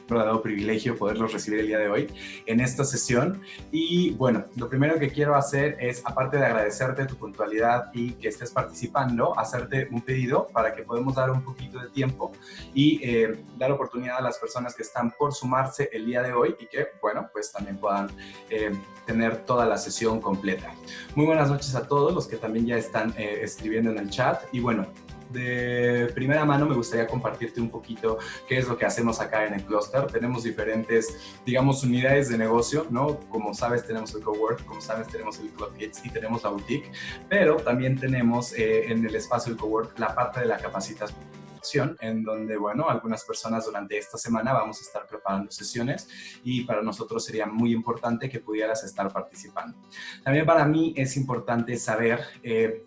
verdadero privilegio poderlos recibir el día de hoy en esta sesión. Y bueno, lo primero que quiero hacer es, aparte de agradecerte tu puntualidad y que estés participando, hacerte un pedido para que podamos dar un poquito de tiempo y dar oportunidad a las personas que están por sumarse el día de hoy y que, bueno, pues también puedan tener toda la sesión completa. Muy buenas noches a todos los que también ya están escribiendo en el chat. Y bueno, de primera mano me gustaría compartirte un poquito qué es lo que hacemos acá en el clúster. Tenemos diferentes, digamos, unidades de negocio, ¿no? Como sabes, tenemos el cowork, como sabes, tenemos el Club Kids y tenemos la boutique, pero también tenemos en el espacio del cowork la parte de la capacitación, en donde, bueno, algunas personas durante esta semana vamos a estar preparando sesiones y para nosotros sería muy importante que pudieras estar participando. También para mí es importante saber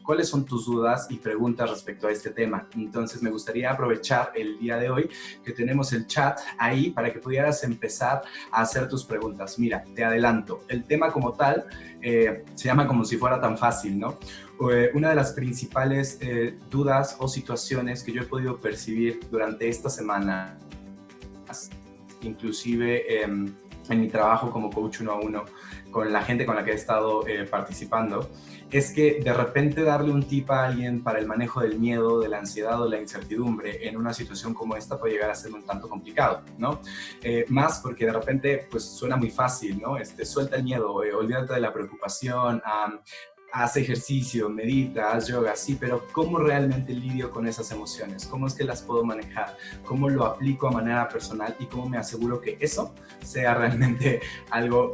cuáles son tus dudas y preguntas respecto a este tema. Entonces me gustaría aprovechar el día de hoy que tenemos el chat ahí para que pudieras empezar a hacer tus preguntas. Mira, te adelanto, el tema como tal se llama como si fuera tan fácil, ¿no? Una de las principales dudas o situaciones que yo he podido percibir durante esta semana, inclusive en mi trabajo como coach 1-a-1, con la gente con la que he estado participando, es que de repente darle un tip a alguien para el manejo del miedo, de la ansiedad o la incertidumbre en una situación como esta puede llegar a ser un tanto complicado, ¿no? Más porque de repente pues suena muy fácil, ¿no? Suelta el miedo, olvídate de la preocupación, haz ejercicio, medita, haz yoga, sí, pero ¿cómo realmente lidio con esas emociones? ¿Cómo es que las puedo manejar? ¿Cómo lo aplico a manera personal? ¿Y cómo me aseguro que eso sea realmente algo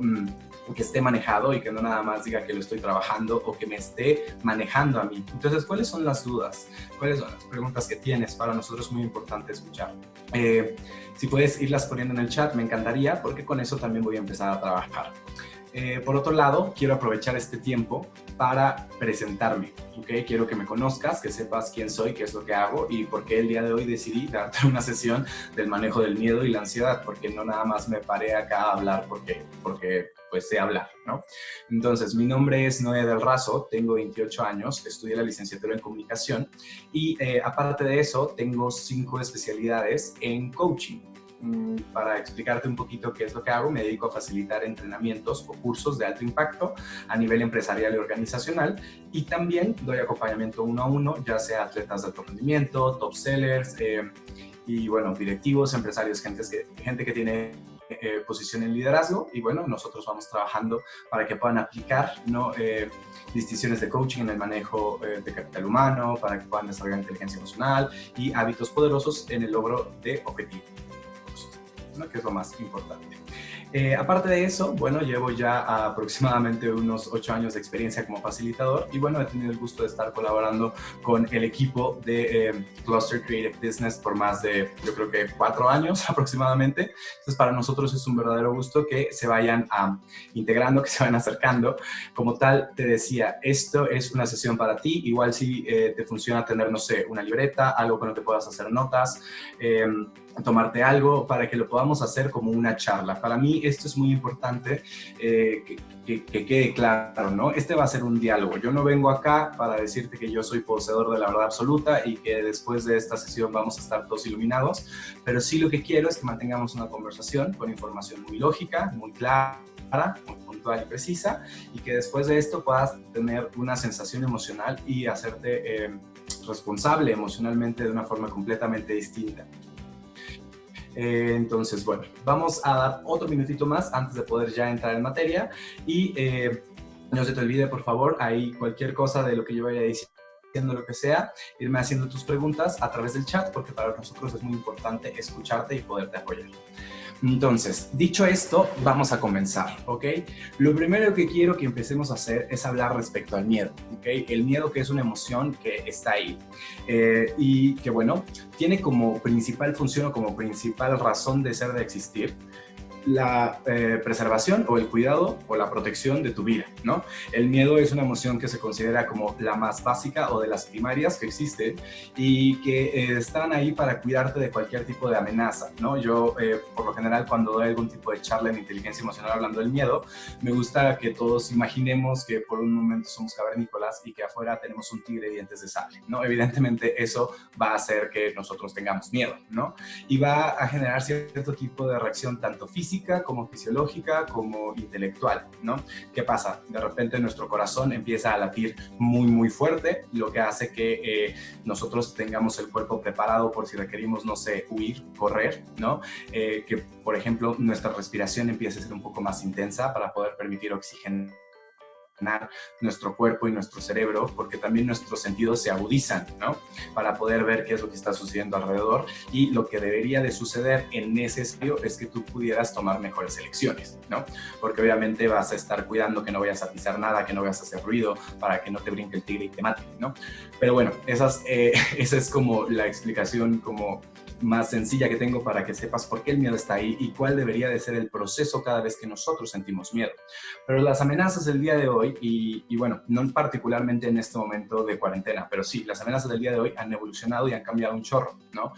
que esté manejado y que no nada más diga que lo estoy trabajando o que me esté manejando a mí? Entonces, ¿cuáles son las dudas? ¿Cuáles son las preguntas que tienes? Para nosotros es muy importante escuchar. Si puedes irlas poniendo en el chat, me encantaría, porque con eso también voy a empezar a trabajar. Por otro lado, quiero aprovechar este tiempo para presentarme, ¿ok? Quiero que me conozcas, que sepas quién soy, qué es lo que hago y por qué el día de hoy decidí darte una sesión del manejo del miedo y la ansiedad, porque no nada más me paré acá a hablar porque pues sé hablar, ¿no? Entonces, mi nombre es Noé del Razo, tengo 28 años, estudié la licenciatura en comunicación y aparte de eso, tengo 5 especialidades en coaching. Para explicarte un poquito qué es lo que hago, me dedico a facilitar entrenamientos o cursos de alto impacto a nivel empresarial y organizacional, y también doy acompañamiento 1-a-1, ya sea atletas de alto rendimiento, top sellers y bueno, directivos, empresarios, gente que tiene posición en liderazgo, y bueno, nosotros vamos trabajando para que puedan aplicar, ¿no? Distinciones de coaching en el manejo de capital humano, para que puedan desarrollar inteligencia emocional y hábitos poderosos en el logro de objetivos, ¿no? Que es lo más importante. Aparte de eso, bueno, llevo ya aproximadamente unos 8 años de experiencia como facilitador y bueno, he tenido el gusto de estar colaborando con el equipo de Cluster Creative Business por más de, yo creo que 4 años aproximadamente. Entonces, para nosotros es un verdadero gusto que se vayan integrando, que se vayan acercando. Como tal, te decía, esto es una sesión para ti. Igual si te funciona tener, no sé, una libreta, algo con lo que puedas hacer notas, tomarte algo para que lo podamos hacer como una charla. Para mí esto es muy importante que quede claro, ¿no? Este va a ser un diálogo. Yo no vengo acá para decirte que yo soy poseedor de la verdad absoluta y que después de esta sesión vamos a estar todos iluminados, pero sí lo que quiero es que mantengamos una conversación con información muy lógica, muy clara, muy puntual y precisa, y que después de esto puedas tener una sensación emocional y hacerte responsable emocionalmente de una forma completamente distinta. Entonces, bueno, vamos a dar otro minutito más antes de poder ya entrar en materia y no se te olvide, por favor, ahí cualquier cosa de lo que yo vaya diciendo, lo que sea, irme haciendo tus preguntas a través del chat, porque para nosotros es muy importante escucharte y poderte apoyar. Entonces, dicho esto, vamos a comenzar, ¿ok? Lo primero que quiero que empecemos a hacer es hablar respecto al miedo, ¿ok? El miedo, que es una emoción que está ahí y que, bueno, tiene como principal función o como principal razón de ser, de existir, la preservación o el cuidado o la protección de tu vida, ¿no? El miedo es una emoción que se considera como la más básica o de las primarias que existen y que están ahí para cuidarte de cualquier tipo de amenaza, ¿no? Yo, por lo general, cuando doy algún tipo de charla en inteligencia emocional hablando del miedo, me gusta que todos imaginemos que por un momento somos cavernícolas y que afuera tenemos un tigre de dientes de sable, ¿no? Evidentemente eso va a hacer que nosotros tengamos miedo, ¿no? Y va a generar cierto tipo de reacción tanto física como fisiológica, como intelectual, ¿no? ¿Qué pasa? De repente nuestro corazón empieza a latir muy, muy fuerte, lo que hace que nosotros tengamos el cuerpo preparado por si requerimos, no sé, huir, correr, ¿no? Que, por ejemplo, nuestra respiración empiece a ser un poco más intensa para poder permitir oxígeno nuestro cuerpo y nuestro cerebro, porque también nuestros sentidos se agudizan, ¿no? Para poder ver qué es lo que está sucediendo alrededor, y lo que debería de suceder en ese escenario es que tú pudieras tomar mejores elecciones, ¿no? Porque obviamente vas a estar cuidando que no vayas a pisar nada, que no vayas a hacer ruido, para que no te brinque el tigre y te mate, ¿no? Pero bueno, esa es como la explicación como más sencilla que tengo para que sepas por qué el miedo está ahí y cuál debería de ser el proceso cada vez que nosotros sentimos miedo. Pero las amenazas del día de hoy, y bueno, no particularmente en este momento de cuarentena, pero sí, las amenazas del día de hoy han evolucionado y han cambiado un chorro, ¿no?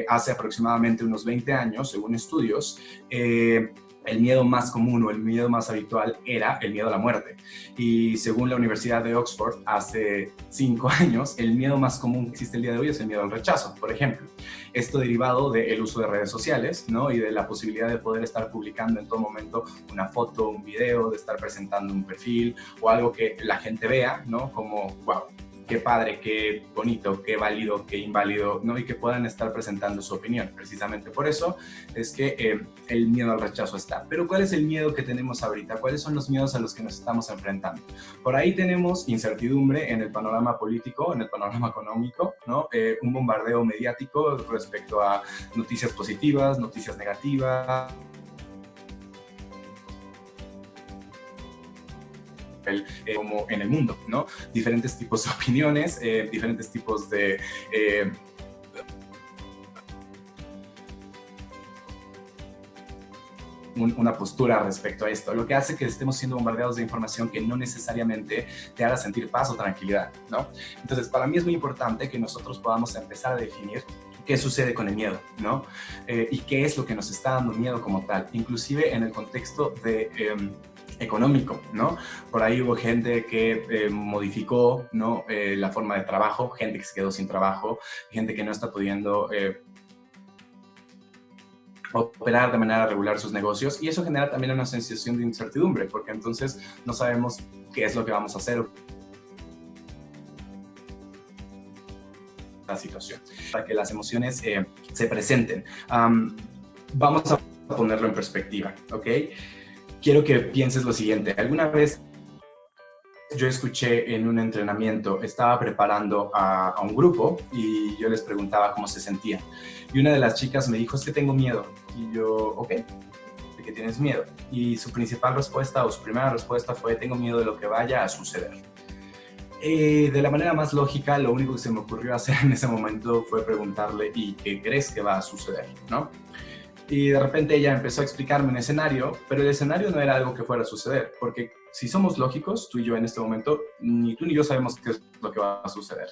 Hace aproximadamente unos 20 años, según estudios, el miedo más común o el miedo más habitual era el miedo a la muerte. Y según la Universidad de Oxford, hace 5 años, el miedo más común que existe el día de hoy es el miedo al rechazo, por ejemplo. Esto derivado del uso de redes sociales, ¿no? Y de la posibilidad de poder estar publicando en todo momento una foto, un video, de estar presentando un perfil o algo que la gente vea, ¿no? Como, wow, qué padre, qué bonito, qué válido, qué inválido, ¿no? Y que puedan estar presentando su opinión. Precisamente por eso es que el miedo al rechazo está. Pero ¿cuál es el miedo que tenemos ahorita? ¿Cuáles son los miedos a los que nos estamos enfrentando? Por ahí tenemos incertidumbre en el panorama político, en el panorama económico, ¿no? Un bombardeo mediático respecto a noticias positivas, noticias negativas, como en el mundo, ¿no? Diferentes tipos de opiniones, diferentes tipos de una postura respecto a esto, lo que hace que estemos siendo bombardeados de información que no necesariamente te haga sentir paz o tranquilidad, ¿no? Entonces, para mí es muy importante que nosotros podamos empezar a definir qué sucede con el miedo, ¿no? Y qué es lo que nos está dando miedo como tal, inclusive en el contexto de económico, ¿no? Por ahí hubo gente que modificó, ¿no? La forma de trabajo, gente que se quedó sin trabajo, gente que no está pudiendo operar de manera regular sus negocios, y eso genera también una sensación de incertidumbre, porque entonces no sabemos qué es lo que vamos a hacer la situación, para que las emociones se presenten. Vamos a ponerlo en perspectiva, ¿ok? Quiero que pienses lo siguiente. ¿Alguna vez yo escuché en un entrenamiento, estaba preparando a un grupo y yo les preguntaba cómo se sentían? Y una de las chicas me dijo, es que tengo miedo. Y yo, ok, ¿de qué tienes miedo? Y su principal respuesta o su primera respuesta fue, tengo miedo de lo que vaya a suceder. De la manera más lógica, lo único que se me ocurrió hacer en ese momento fue preguntarle, ¿y qué crees que va a suceder? ¿No? Y de repente ella empezó a explicarme un escenario, pero el escenario no era algo que fuera a suceder, porque si somos lógicos, tú y yo en este momento, ni tú ni yo sabemos qué es lo que va a suceder.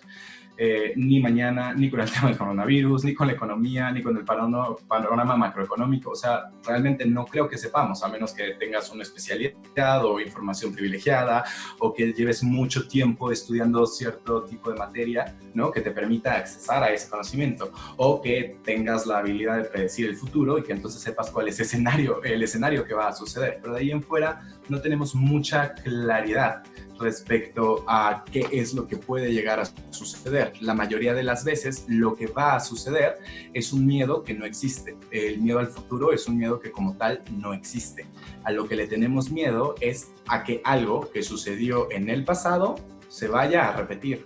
Ni mañana, ni con el tema del coronavirus, ni con la economía, ni con el panorama macroeconómico. O sea, realmente no creo que sepamos, a menos que tengas una especialidad o información privilegiada, o que lleves mucho tiempo estudiando cierto tipo de materia, ¿no? Que te permita accesar a ese conocimiento, o que tengas la habilidad de predecir el futuro y que entonces sepas cuál es el escenario que va a suceder. Pero de ahí en fuera no tenemos mucha claridad respecto a qué es lo que puede llegar a suceder. La mayoría de las veces lo que va a suceder es un miedo que no existe. El miedo al futuro es un miedo que como tal no existe. A lo que le tenemos miedo es a que algo que sucedió en el pasado se vaya a repetir.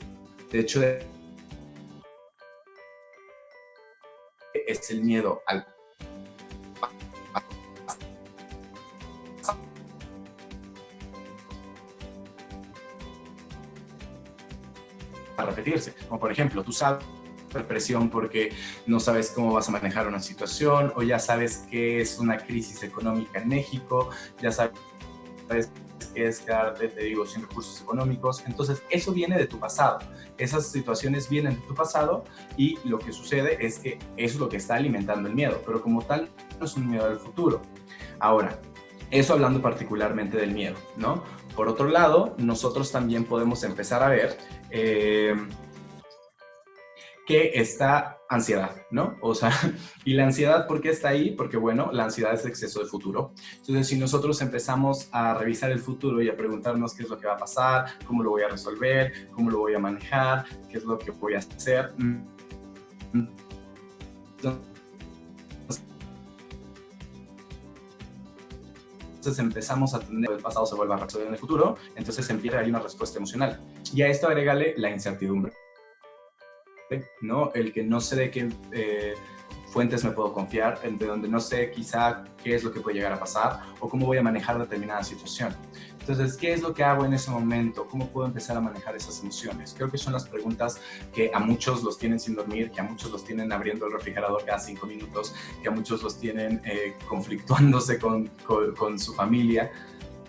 De hecho, es el miedo al a repetirse. Como por ejemplo, tú sabes presión porque no sabes cómo vas a manejar una situación, o ya sabes que es una crisis económica en México, ya sabes que es quedarte, te digo, sin recursos económicos. Entonces, eso viene de tu pasado. Esas situaciones vienen de tu pasado y lo que sucede es que eso es lo que está alimentando el miedo, pero como tal, no es un miedo del futuro. Ahora, eso hablando particularmente del miedo, ¿no? Por otro lado, nosotros también podemos empezar a ver que está ansiedad, ¿no? O sea, y la ansiedad, ¿por qué está ahí? Porque, bueno, la ansiedad es exceso de futuro. Entonces, si nosotros empezamos a revisar el futuro y a preguntarnos qué es lo que va a pasar, cómo lo voy a resolver, cómo lo voy a manejar, qué es lo que voy a hacer, entonces empezamos a tener el pasado se vuelva a resolver en el futuro, entonces empieza a haber una respuesta emocional. Y a esto agrégale la incertidumbre, ¿no? El que no sé de qué fuentes me puedo confiar, de donde no sé quizá qué es lo que puede llegar a pasar o cómo voy a manejar determinada situación. Entonces, ¿qué es lo que hago en ese momento? ¿Cómo puedo empezar a manejar esas emociones? Creo que son las preguntas que a muchos los tienen sin dormir, que a muchos los tienen abriendo el refrigerador cada 5 minutos, que a muchos los tienen conflictuándose con su familia.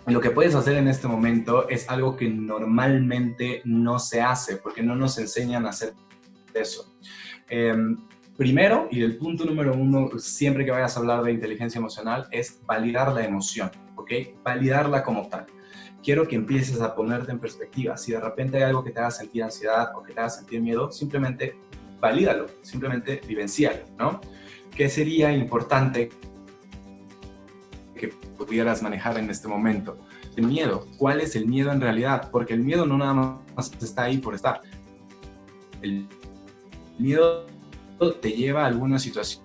Lo que puedes hacer en este momento es algo que normalmente no se hace, porque no nos enseñan a hacer eso. Primero, y el punto número uno, siempre que vayas a hablar de inteligencia emocional, es validar la emoción, ¿ok? Validarla como tal. Quiero que empieces a ponerte en perspectiva. Si de repente hay algo que te haga sentir ansiedad o que te haga sentir miedo, simplemente valídalo, simplemente vivencialo, ¿no? ¿Qué sería importante que pudieras manejar en este momento? El miedo. ¿Cuál es el miedo en realidad? Porque el miedo no nada más está ahí por estar. El miedo te lleva a alguna situación,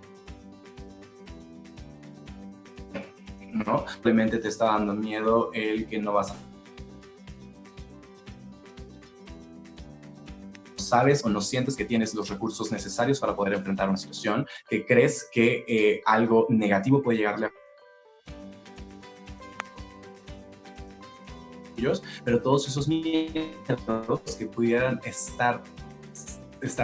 ¿no? Simplemente te está dando miedo el que no vas a... sabes o no sientes que tienes los recursos necesarios para poder enfrentar una situación, que crees que algo negativo puede llegarle a ellos, pero todos esos miedos que pudieran estar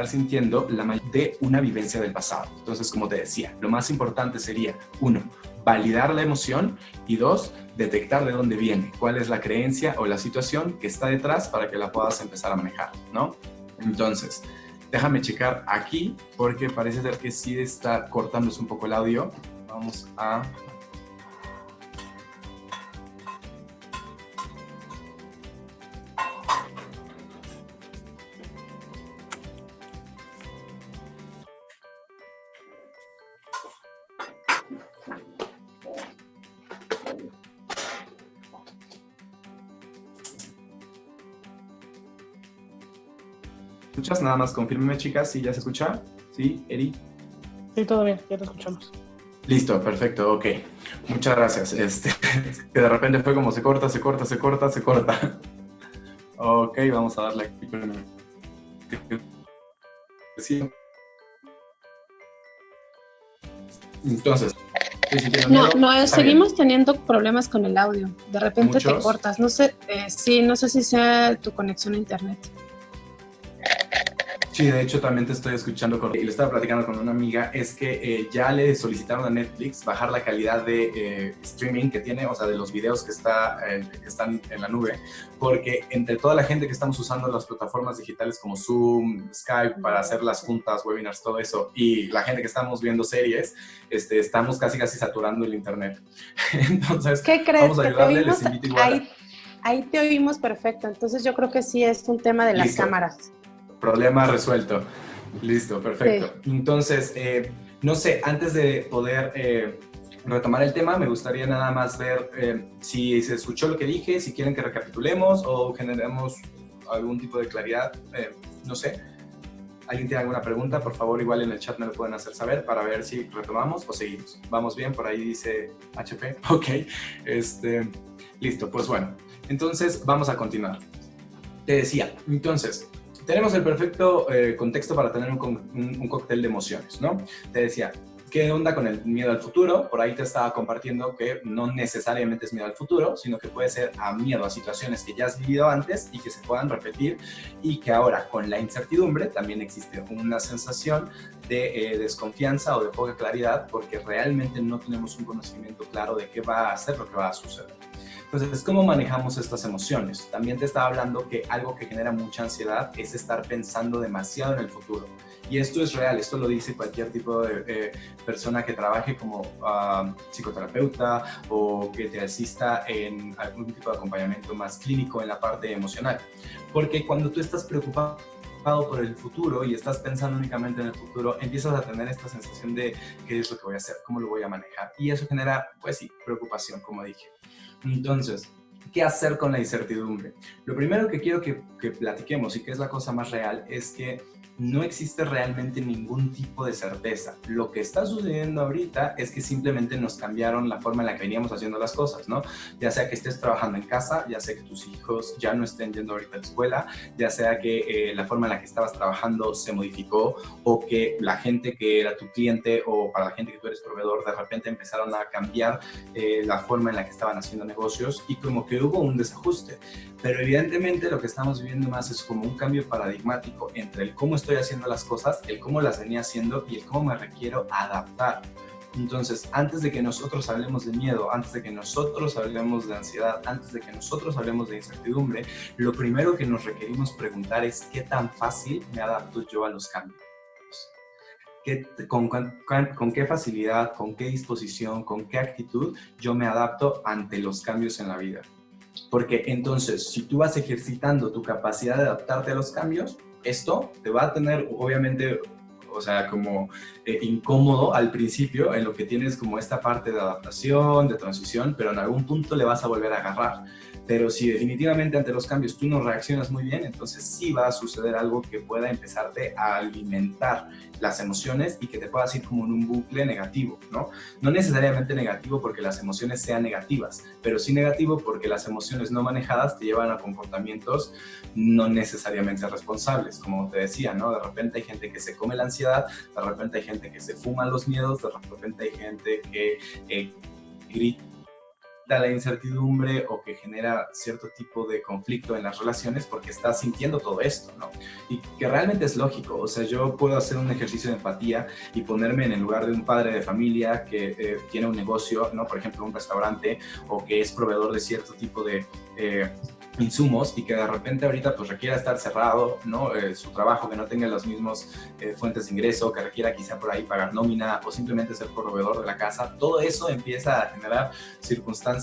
sintiendo la mayoría de una vivencia del pasado. Entonces, como te decía, lo más importante sería, 1, validar la emoción y 2, detectar de dónde viene, cuál es la creencia o la situación que está detrás para que la puedas empezar a manejar, ¿no? Entonces, déjame checar aquí porque parece ser que sí está cortándose un poco el audio. Vamos a... ¿Escuchas? Nada más confírmeme, chicas, si ya se escucha. ¿Sí, Eri? Sí, todo bien, ya te escuchamos. Listo, perfecto, ok. Muchas gracias. Que de repente fue como se corta. Ok, vamos a darle aquí. Sí. Entonces, seguimos teniendo problemas con el audio. De repente ¿muchos? te cortas. No sé, no sé si sea tu conexión a internet. Sí, de hecho también te estoy escuchando y le estaba platicando con una amiga, es que ya le solicitaron a Netflix bajar la calidad de streaming que tiene, o sea, de los videos que están en la nube, porque entre toda la gente que estamos usando las plataformas digitales como Zoom, Skype, para hacer las juntas, webinars, todo eso, y la gente que estamos viendo series, estamos casi saturando el internet. Entonces, ¿qué crees? vamos a ayudarle, les invito igual. Ahí te oímos perfecto, entonces yo creo que sí es un tema de las cámaras. Problema resuelto. Listo, perfecto. Sí. Entonces, no sé, antes de poder retomar el tema, me gustaría nada más ver si se escuchó lo que dije, si quieren que recapitulemos o generemos algún tipo de claridad, no sé. ¿Alguien tiene alguna pregunta? Por favor, igual en el chat me lo pueden hacer saber para ver si retomamos o seguimos. ¿Vamos bien? Por ahí dice HP. Ok. Listo, pues bueno. Entonces, vamos a continuar. Te decía, entonces... tenemos el perfecto contexto para tener un cóctel de emociones, ¿no? Te decía, ¿Qué onda con el miedo al futuro? Por ahí te estaba compartiendo que no necesariamente es miedo al futuro, sino que puede ser a miedo a situaciones que ya has vivido antes y que se puedan repetir, y que ahora con la incertidumbre también existe una sensación de desconfianza o de poca claridad, porque realmente no tenemos un conocimiento claro de qué va a ser lo que va a suceder. Entonces, ¿cómo manejamos estas emociones? También te estaba hablando que algo que genera mucha ansiedad es estar pensando demasiado en el futuro. Y esto es real, esto lo dice cualquier tipo de persona que trabaje como psicoterapeuta o que te asista en algún tipo de acompañamiento más clínico en la parte emocional. Porque cuando tú estás preocupado por el futuro y estás pensando únicamente en el futuro, empiezas a tener esta sensación de qué es lo que voy a hacer, cómo lo voy a manejar. Y eso genera, pues sí, preocupación, como dije. Entonces, ¿qué hacer con la incertidumbre? Lo primero que quiero que platiquemos, y que es la cosa más real, es que no existe realmente ningún tipo de certeza. Lo que está sucediendo ahorita es que simplemente nos cambiaron la forma en la que veníamos haciendo las cosas, ¿no? Ya sea que estés trabajando en casa, ya sea que tus hijos ya no estén yendo ahorita a la escuela, ya sea que la forma en la que estabas trabajando se modificó, o que la gente que era tu cliente o para la gente que tú eres proveedor de repente empezaron a cambiar la forma en la que estaban haciendo negocios, y como que hubo un desajuste. Pero evidentemente lo que estamos viviendo más es como un cambio paradigmático entre el cómo estoy haciendo las cosas, el cómo las venía haciendo y el cómo me requiero adaptar. Entonces, antes de que nosotros hablemos de miedo, antes de que nosotros hablemos de ansiedad, antes de que nosotros hablemos de incertidumbre, lo primero que nos requerimos preguntar es ¿qué tan fácil me adapto yo a los cambios? ¿Con qué facilidad, con qué disposición, con qué actitud yo me adapto ante los cambios en la vida? Porque entonces, si tú vas ejercitando tu capacidad de adaptarte a los cambios, esto te va a tener, obviamente, o sea, como incómodo al principio, en lo que tienes como esta parte de adaptación, de transición, pero en algún punto le vas a volver a agarrar. Pero si definitivamente ante los cambios tú no reaccionas muy bien, entonces sí va a suceder algo que pueda empezarte a alimentar las emociones y que te puedas ir como en un bucle negativo, ¿no? No necesariamente negativo porque las emociones sean negativas, pero sí negativo porque las emociones no manejadas te llevan a comportamientos no necesariamente responsables, como te decía, ¿no? De repente hay gente que se come la ansiedad, de repente hay gente que se fuma los miedos, de repente hay gente que grita la incertidumbre o que genera cierto tipo de conflicto en las relaciones porque está sintiendo todo esto, ¿no? Y que realmente es lógico. O sea, yo puedo hacer un ejercicio de empatía y ponerme en el lugar de un padre de familia que tiene un negocio, ¿no? Por ejemplo, un restaurante, o que es proveedor de cierto tipo de insumos, y que de repente ahorita pues requiera estar cerrado, ¿no? Su trabajo, que no tenga las mismas fuentes de ingreso, que requiera quizá por ahí pagar nómina o simplemente ser proveedor de la casa. Todo eso empieza a generar circunstancias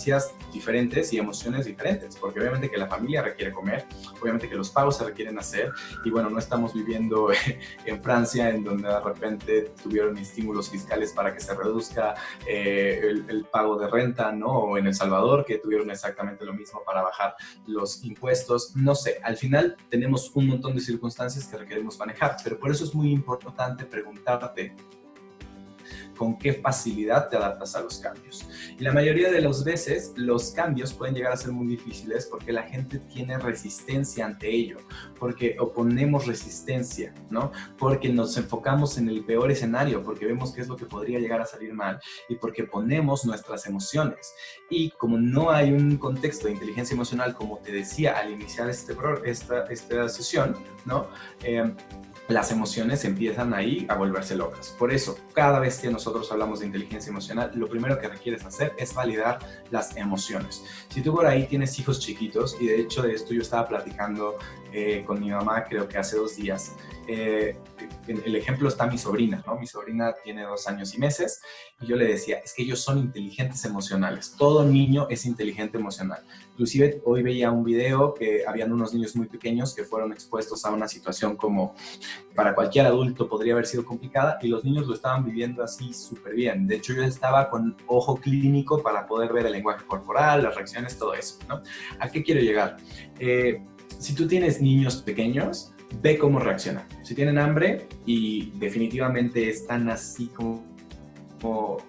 diferentes y emociones diferentes, porque obviamente que la familia requiere comer, obviamente que los pagos se requieren hacer, y bueno, no estamos viviendo en Francia, en donde de repente tuvieron estímulos fiscales para que se reduzca el pago de renta, ¿no? O en El Salvador, que tuvieron exactamente lo mismo para bajar los impuestos. No sé, al final tenemos un montón de circunstancias que requerimos manejar, pero por eso es muy importante preguntarte con qué facilidad te adaptas a los cambios. Y la mayoría de las veces los cambios pueden llegar a ser muy difíciles porque la gente tiene resistencia ante ello, porque oponemos resistencia, ¿no? Porque nos enfocamos en el peor escenario, porque vemos qué es lo que podría llegar a salir mal y porque ponemos nuestras emociones. Y como no hay un contexto de inteligencia emocional, como te decía al iniciar esta sesión, ¿no? Las emociones empiezan ahí a volverse locas. Por eso, cada vez que nosotros hablamos de inteligencia emocional, lo primero que requieres hacer es validar las emociones. Si tú por ahí tienes hijos chiquitos, y de hecho de esto yo estaba platicando con mi mamá, creo que hace 2 días, el ejemplo está mi sobrina, ¿no? Mi sobrina tiene 2 años y meses, y yo le decía, es que ellos son inteligentes emocionales. Todo niño es inteligente emocional. Inclusive hoy veía un video que habían unos niños muy pequeños que fueron expuestos a una situación como para cualquier adulto podría haber sido complicada, y los niños lo estaban viviendo así súper bien. De hecho, yo estaba con ojo clínico para poder ver el lenguaje corporal, las reacciones, todo eso, ¿no? ¿A qué quiero llegar? Si tú tienes niños pequeños, ve cómo reaccionan. Si tienen hambre y definitivamente están así como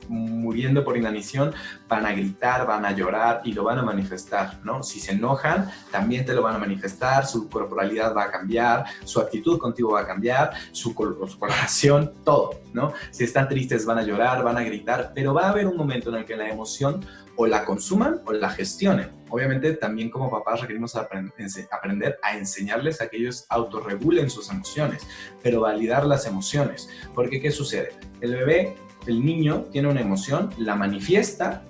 muriendo por inanición, van a gritar, van a llorar y lo van a manifestar, ¿no? Si se enojan, también te lo van a manifestar, su corporalidad va a cambiar, su actitud contigo va a cambiar, su coloración, todo, ¿no? Si están tristes, van a llorar, van a gritar, pero va a haber un momento en el que la emoción o la consuman o la gestionen. Obviamente, también como papás requerimos aprender a enseñarles a que ellos autorregulen sus emociones, pero validar las emociones. Porque, ¿qué sucede? El bebé, el niño, tiene una emoción, la manifiesta,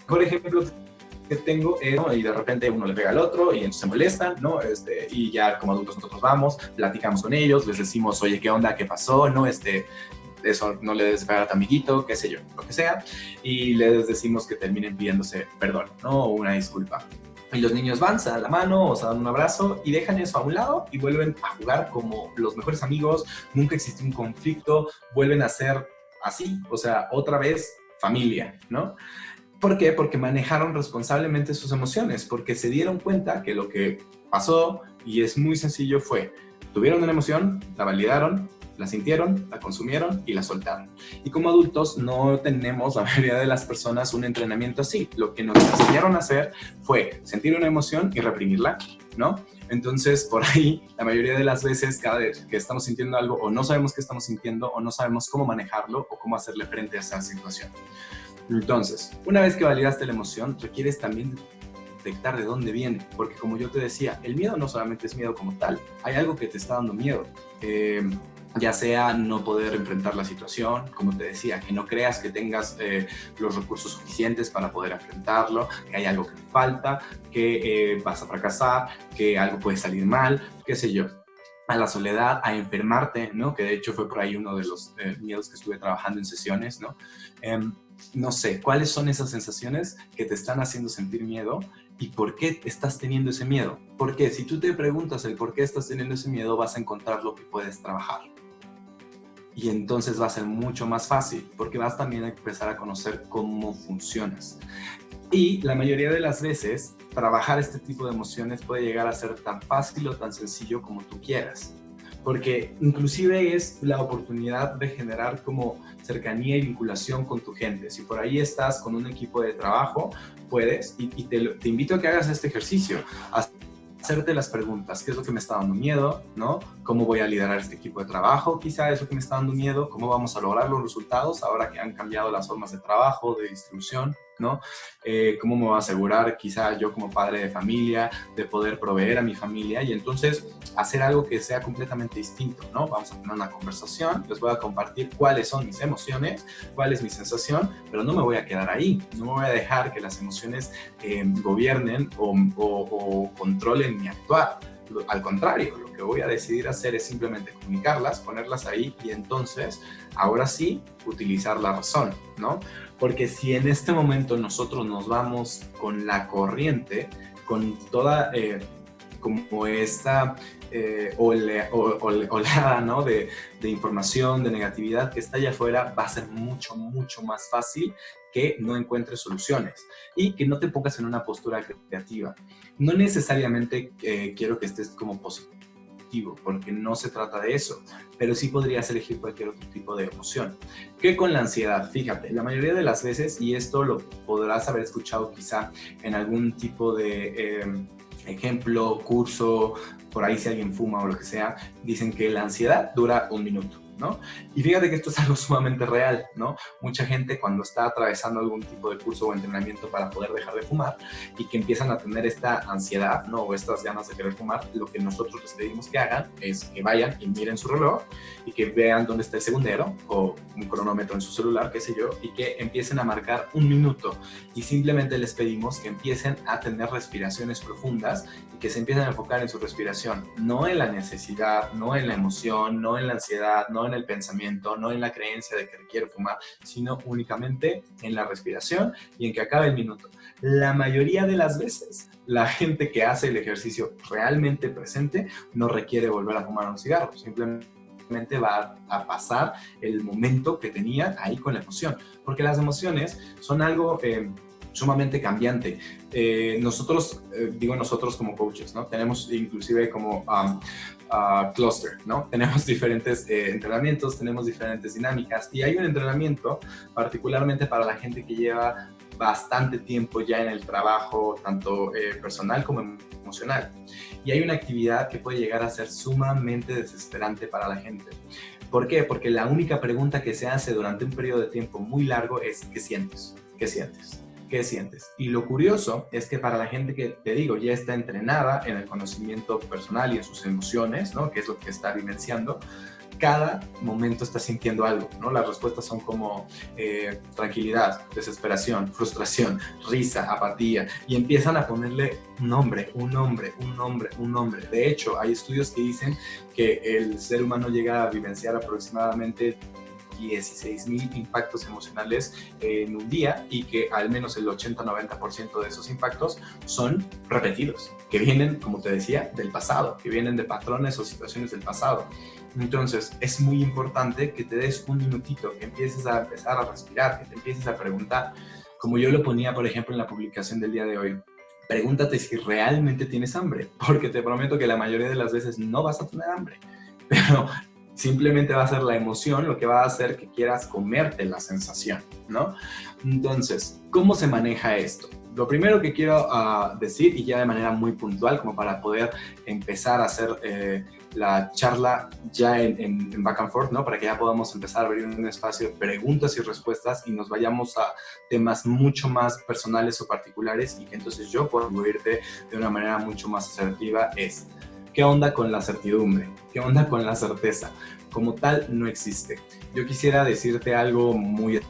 mejor ejemplo que tengo es, ¿no? Y de repente uno le pega al otro y entonces se molestan, ¿no? Y ya como adultos nosotros vamos, platicamos con ellos, les decimos, oye, ¿qué onda? ¿Qué pasó? ¿No? Eso no le debes pegar a tu amiguito, qué sé yo, lo que sea, y les decimos que terminen pidiéndose perdón, ¿no? O una disculpa. Y los niños van, se dan la mano o se dan un abrazo y dejan eso a un lado y vuelven a jugar como los mejores amigos, nunca existe un conflicto, vuelven a ser así, o sea, otra vez familia, ¿no? ¿Por qué? Porque manejaron responsablemente sus emociones, porque se dieron cuenta que lo que pasó, y es muy sencillo, fue, tuvieron una emoción, la validaron, la sintieron, la consumieron y la soltaron. Y como adultos no tenemos, la mayoría de las personas, un entrenamiento así. Lo que nos enseñaron a hacer fue sentir una emoción y reprimirla, ¿no? Entonces, por ahí, la mayoría de las veces, cada vez que estamos sintiendo algo, o no sabemos qué estamos sintiendo, o no sabemos cómo manejarlo, o cómo hacerle frente a esa situación. Entonces, una vez que validaste la emoción, requieres también detectar de dónde viene, porque como yo te decía, el miedo no solamente es miedo como tal, hay algo que te está dando miedo, ya sea no poder enfrentar la situación, como te decía, que no creas que tengas los recursos suficientes para poder enfrentarlo, que hay algo que te falta, que vas a fracasar, que algo puede salir mal, qué sé yo. A la soledad, a enfermarte, ¿no? Que de hecho fue por ahí uno de los miedos que estuve trabajando en sesiones, ¿no? No sé, ¿cuáles son esas sensaciones que te están haciendo sentir miedo y por qué estás teniendo ese miedo? Porque si tú te preguntas el por qué estás teniendo ese miedo, vas a encontrar lo que puedes trabajar. Y entonces va a ser mucho más fácil, porque vas también a empezar a conocer cómo funcionas. Y la mayoría de las veces, trabajar este tipo de emociones puede llegar a ser tan fácil o tan sencillo como tú quieras. Porque inclusive es la oportunidad de generar como cercanía y vinculación con tu gente. Si por ahí estás con un equipo de trabajo, puedes, y te invito a que hagas este ejercicio, hacerte las preguntas, ¿qué es lo que me está dando miedo? ¿No? ¿Cómo voy a liderar este equipo de trabajo? Quizá es lo que me está dando miedo. ¿Cómo vamos a lograr los resultados ahora que han cambiado las formas de trabajo, de distribución? ¿No? ¿Cómo me voy a asegurar, quizá yo como padre de familia, de poder proveer a mi familia y entonces hacer algo que sea completamente distinto, ¿no? Vamos a tener una conversación, les voy a compartir cuáles son mis emociones, cuál es mi sensación, pero no me voy a quedar ahí, no me voy a dejar que las emociones gobiernen o controlen mi actuar. Al contrario, lo que voy a decidir hacer es simplemente comunicarlas, ponerlas ahí y entonces, ahora sí, utilizar la razón, ¿no? Porque si en este momento nosotros nos vamos con la corriente, con toda como esta oleada, ¿no? de información, de negatividad que está allá afuera, va a ser mucho, mucho más fácil que no encuentres soluciones y que no te pongas en una postura creativa. No necesariamente quiero que estés como positivo, porque no se trata de eso, pero sí podrías elegir cualquier otro tipo de emoción. ¿Qué con la ansiedad? Fíjate, la mayoría de las veces, y esto lo podrás haber escuchado quizá en algún tipo de ejemplo, curso, por ahí si alguien fuma o lo que sea, dicen que la ansiedad dura 1 minuto, ¿no? Y fíjate que esto es algo sumamente real, ¿no? Mucha gente cuando está atravesando algún tipo de curso o entrenamiento para poder dejar de fumar y que empiezan a tener esta ansiedad, ¿no? O estas ganas de querer fumar, lo que nosotros les pedimos que hagan es que vayan y miren su reloj y que vean dónde está el segundero o un cronómetro en su celular, qué sé yo, y que empiecen a marcar 1 minuto. Y simplemente les pedimos que empiecen a tener respiraciones profundas y que se empiecen a enfocar en su respiración, no en la necesidad, no en la emoción, no en la ansiedad, no en el pensamiento, no en la creencia de que quiero fumar, sino únicamente en la respiración y en que acabe el minuto. La mayoría de las veces, la gente que hace el ejercicio realmente presente no requiere volver a fumar un cigarro, simplemente va a pasar el momento que tenía ahí con la emoción, porque las emociones son algo sumamente cambiante. Nosotros, digo nosotros como coaches, ¿no? Tenemos inclusive como cluster, ¿no? Tenemos diferentes entrenamientos, tenemos diferentes dinámicas y hay un entrenamiento particularmente para la gente que lleva bastante tiempo ya en el trabajo, tanto personal como emocional. Y hay una actividad que puede llegar a ser sumamente desesperante para la gente. ¿Por qué? Porque la única pregunta que se hace durante un periodo de tiempo muy largo es ¿qué sientes? ¿Qué sientes? ¿Qué sientes? Y lo curioso es que para la gente que, te digo, ya está entrenada en el conocimiento personal y en sus emociones, ¿no? Que es lo que está vivenciando, cada momento está sintiendo algo, ¿no? Las respuestas son como tranquilidad, desesperación, frustración, risa, apatía, y empiezan a ponerle un nombre, un nombre, un nombre, un nombre. De hecho, hay estudios que dicen que el ser humano llega a vivenciar aproximadamente 16,000 impactos emocionales en un día y que al menos el 80-90% de esos impactos son repetidos, que vienen, como te decía, del pasado, que vienen de patrones o situaciones del pasado. Entonces, es muy importante que te des un minutito, que empieces a empezar a respirar, que te empieces a preguntar, como yo lo ponía, por ejemplo, en la publicación del día de hoy. Pregúntate si realmente tienes hambre, porque te prometo que la mayoría de las veces no vas a tener hambre, pero simplemente va a ser la emoción lo que va a hacer que quieras comerte la sensación, ¿no? Entonces, ¿cómo se maneja esto? Lo primero que quiero decir, y ya de manera muy puntual, como para poder empezar a hacer la charla ya en back and forth, ¿no? Para que ya podamos empezar a abrir un espacio de preguntas y respuestas y nos vayamos a temas mucho más personales o particulares y que entonces yo pueda incluirte de una manera mucho más asertiva es: ¿qué onda con la certidumbre? ¿Qué onda con la certeza? Como tal, no existe. Yo quisiera decirte algo muy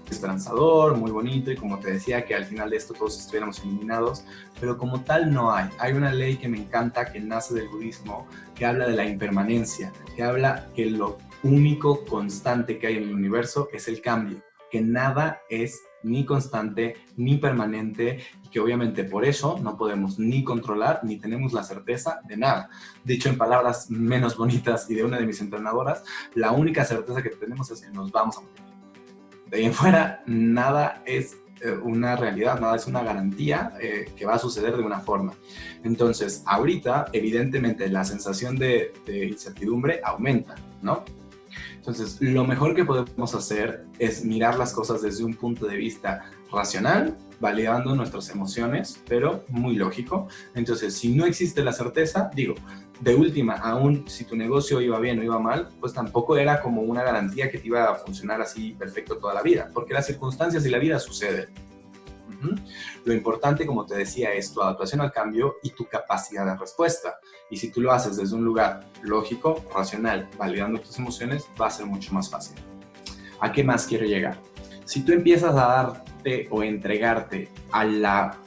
esperanzador, muy bonito, y como te decía, que al final de esto todos estuviéramos eliminados, pero como tal no hay. Hay una ley que me encanta, que nace del budismo, que habla de la impermanencia, que habla que lo único constante que hay en el universo es el cambio, que nada es ni constante, ni permanente, y que obviamente por eso no podemos ni controlar, ni tenemos la certeza de nada. Dicho en palabras menos bonitas y de una de mis entrenadoras, la única certeza que tenemos es que nos vamos a morir. De ahí en fuera, nada es una realidad, nada es una garantía que va a suceder de una forma. Entonces, ahorita, evidentemente, la sensación de incertidumbre aumenta, ¿no? Entonces, lo mejor que podemos hacer es mirar las cosas desde un punto de vista racional, validando nuestras emociones, pero muy lógico. Entonces, si no existe la certeza, digo, de última, aún si tu negocio iba bien o iba mal, pues tampoco era como una garantía que te iba a funcionar así perfecto toda la vida, porque las circunstancias y la vida suceden. Lo importante, como te decía, es tu adaptación al cambio y tu capacidad de respuesta. Y si tú lo haces desde un lugar lógico, racional, validando tus emociones, va a ser mucho más fácil. ¿A qué más quiero llegar? Si tú empiezas a darte o entregarte a la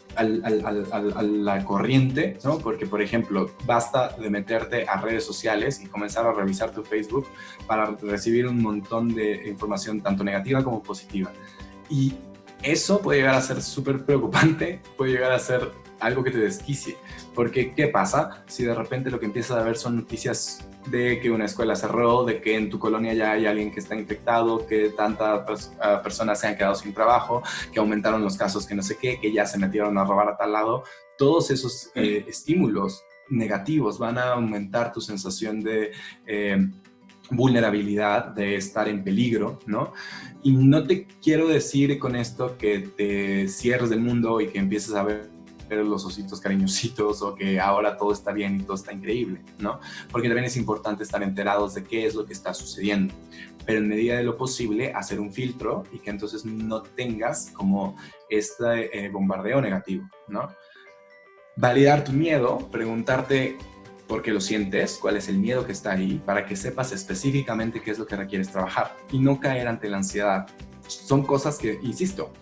corriente, ¿no? Porque, por ejemplo, basta de meterte a redes sociales y comenzar a revisar tu Facebook para recibir un montón de información, tanto negativa como positiva. Y eso puede llegar a ser súper preocupante, puede llegar a ser algo que te desquicie. Porque, ¿qué pasa si de repente lo que empiezas a ver son noticias de que una escuela cerró, de que en tu colonia ya hay alguien que está infectado, que tantas personas se han quedado sin trabajo, que aumentaron los casos que no sé qué, que ya se metieron a robar a tal lado? Todos esos estímulos negativos van a aumentar tu sensación de vulnerabilidad, de estar en peligro, ¿no? Y no te quiero decir con esto que te cierres del mundo y que empieces a ver los ositos cariñositos o que ahora todo está bien y todo está increíble, ¿no? Porque también es importante estar enterados de qué es lo que está sucediendo, pero en medida de lo posible hacer un filtro y que entonces no tengas como este bombardeo negativo, ¿no? Validar tu miedo, preguntarte por qué lo sientes, cuál es el miedo que está ahí, para que sepas específicamente qué es lo que requieres trabajar y no caer ante la ansiedad. Son cosas que, insisto,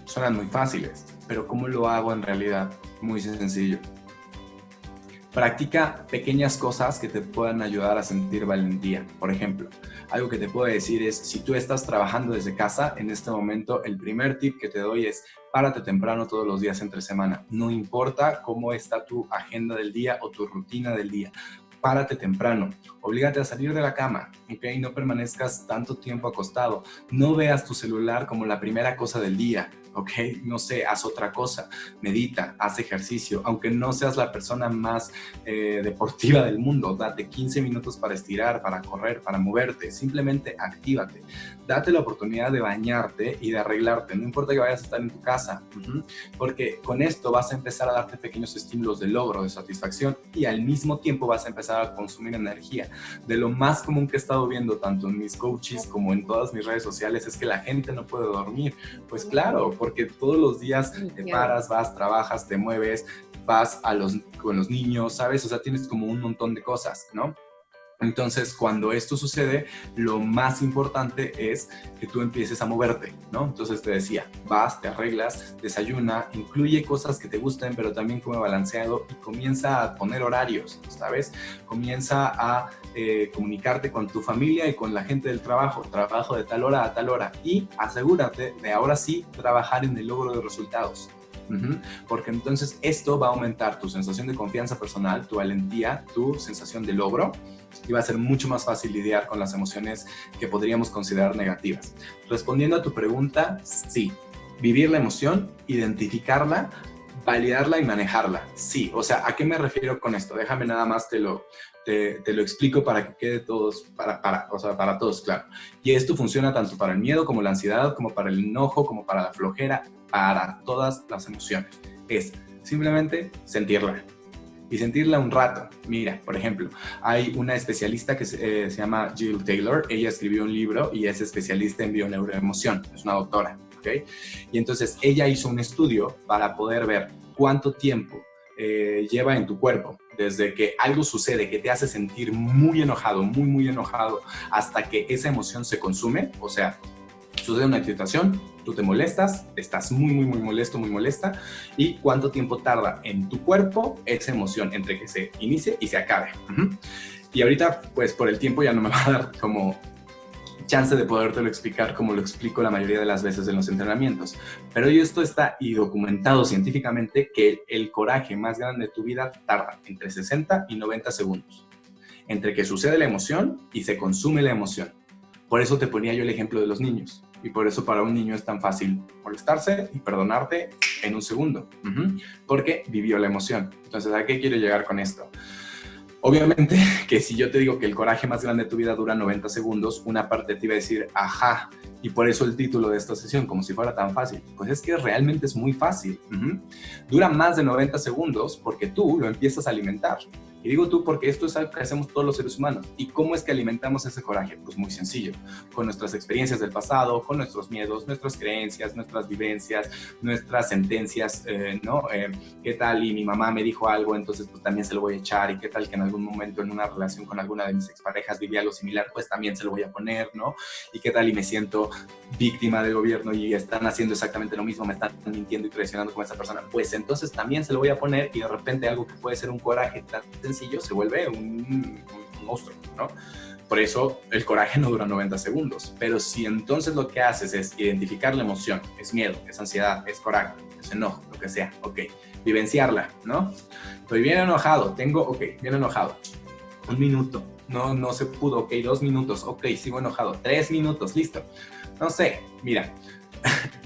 suenan muy fáciles, pero ¿cómo lo hago en realidad? Muy sencillo. Practica pequeñas cosas que te puedan ayudar a sentir valentía. Por ejemplo, algo que te puedo decir es, si tú estás trabajando desde casa, en este momento el primer tip que te doy es párate temprano todos los días entre semana. No importa cómo está tu agenda del día o tu rutina del día. párate temprano, oblígate a salir de la cama, ¿ok? No permanezcas tanto tiempo acostado, no veas tu celular como la primera cosa del día, ¿ok? No sé, haz otra cosa, medita, haz ejercicio, aunque no seas la persona más deportiva del mundo, date 15 minutos para estirar, para correr, para moverte, simplemente actívate, date la oportunidad de bañarte y de arreglarte, no importa que vayas a estar en tu casa, porque con esto vas a empezar a darte pequeños estímulos de logro, de satisfacción y al mismo tiempo vas a empezar a consumir energía. De lo más común que he estado viendo tanto en mis coaches como en todas mis redes sociales es que la gente no puede dormir. Pues claro, porque todos los días te paras, vas, trabajas, te mueves, vas con los niños, ¿sabes? O sea, tienes como un montón de cosas, ¿no? Entonces, cuando esto sucede, lo más importante es que tú empieces a moverte, ¿no? Entonces te decía, vas, te arreglas, desayuna, incluye cosas que te gusten, pero también come balanceado y comienza a poner horarios, ¿sabes? Comienza a comunicarte con tu familia y con la gente del trabajo de tal hora a tal hora y asegúrate de ahora sí trabajar en el logro de resultados. Porque entonces esto va a aumentar tu sensación de confianza personal, tu valentía, tu sensación de logro y va a ser mucho más fácil lidiar con las emociones que podríamos considerar negativas. Respondiendo a tu pregunta, sí, vivir la emoción, identificarla, validarla y manejarla. Sí, o sea, ¿a qué me refiero con esto? Déjame nada más te lo explico para que quede para todos claro. Y esto funciona tanto para el miedo como la ansiedad, como para el enojo, como para la flojera, para todas las emociones. Es simplemente sentirla. Y sentirla un rato. Mira, por ejemplo, hay una especialista que se llama Jill Taylor. Ella escribió un libro y es especialista en bioneuroemoción. Es una doctora, ¿ok? Y entonces ella hizo un estudio para poder ver cuánto tiempo lleva en tu cuerpo, desde que algo sucede que te hace sentir muy enojado, muy enojado, hasta que esa emoción se consume, o sea, sucede una excitación, tú te molestas, estás muy molesto, muy molesta, y cuánto tiempo tarda en tu cuerpo esa emoción entre que se inicie y se acabe. Y ahorita, pues por el tiempo ya no me va a dar como chance de podértelo explicar como lo explico la mayoría de las veces en los entrenamientos. Pero esto está y documentado científicamente que el coraje más grande de tu vida tarda entre 60 y 90 segundos. Entre que sucede la emoción y se consume la emoción. Por eso te ponía yo el ejemplo de los niños. Y por eso para un niño es tan fácil molestarse y perdonarte en un segundo. Porque vivió la emoción. Entonces, ¿a qué quiero llegar con esto? Obviamente que si yo te digo que el coraje más grande de tu vida dura 90 segundos, una parte te iba a decir, ajá, y por eso el título de esta sesión, como si fuera tan fácil. Pues es que realmente es muy fácil. Dura más de 90 segundos porque tú lo empiezas a alimentar. Y digo tú porque esto es algo que hacemos todos los seres humanos. ¿Y cómo es que alimentamos ese coraje? Pues muy sencillo, con nuestras experiencias del pasado, con nuestros miedos, nuestras creencias, nuestras vivencias, nuestras sentencias, ¿no? ¿Qué tal? Y mi mamá me dijo algo, entonces pues también se lo voy a echar. ¿Y qué tal que en algún momento en una relación con alguna de mis exparejas vivía algo similar? Pues también se lo voy a poner, ¿no? ¿Y qué tal y me siento víctima del gobierno y están haciendo exactamente lo mismo, me están mintiendo y traicionando con esa persona? Pues entonces también se lo voy a poner y de repente algo que puede ser un coraje tan sencillo se vuelve un monstruo, ¿no? Por eso el coraje no dura 90 segundos. Pero si entonces lo que haces es identificar la emoción, es miedo, es ansiedad, es coraje, es enojo, lo que sea, ok, vivenciarla, ¿no? Estoy bien enojado, bien enojado. 1 minuto, no se pudo, ok, 2 minutos, ok, sigo enojado, 3 minutos, listo. No sé, mira,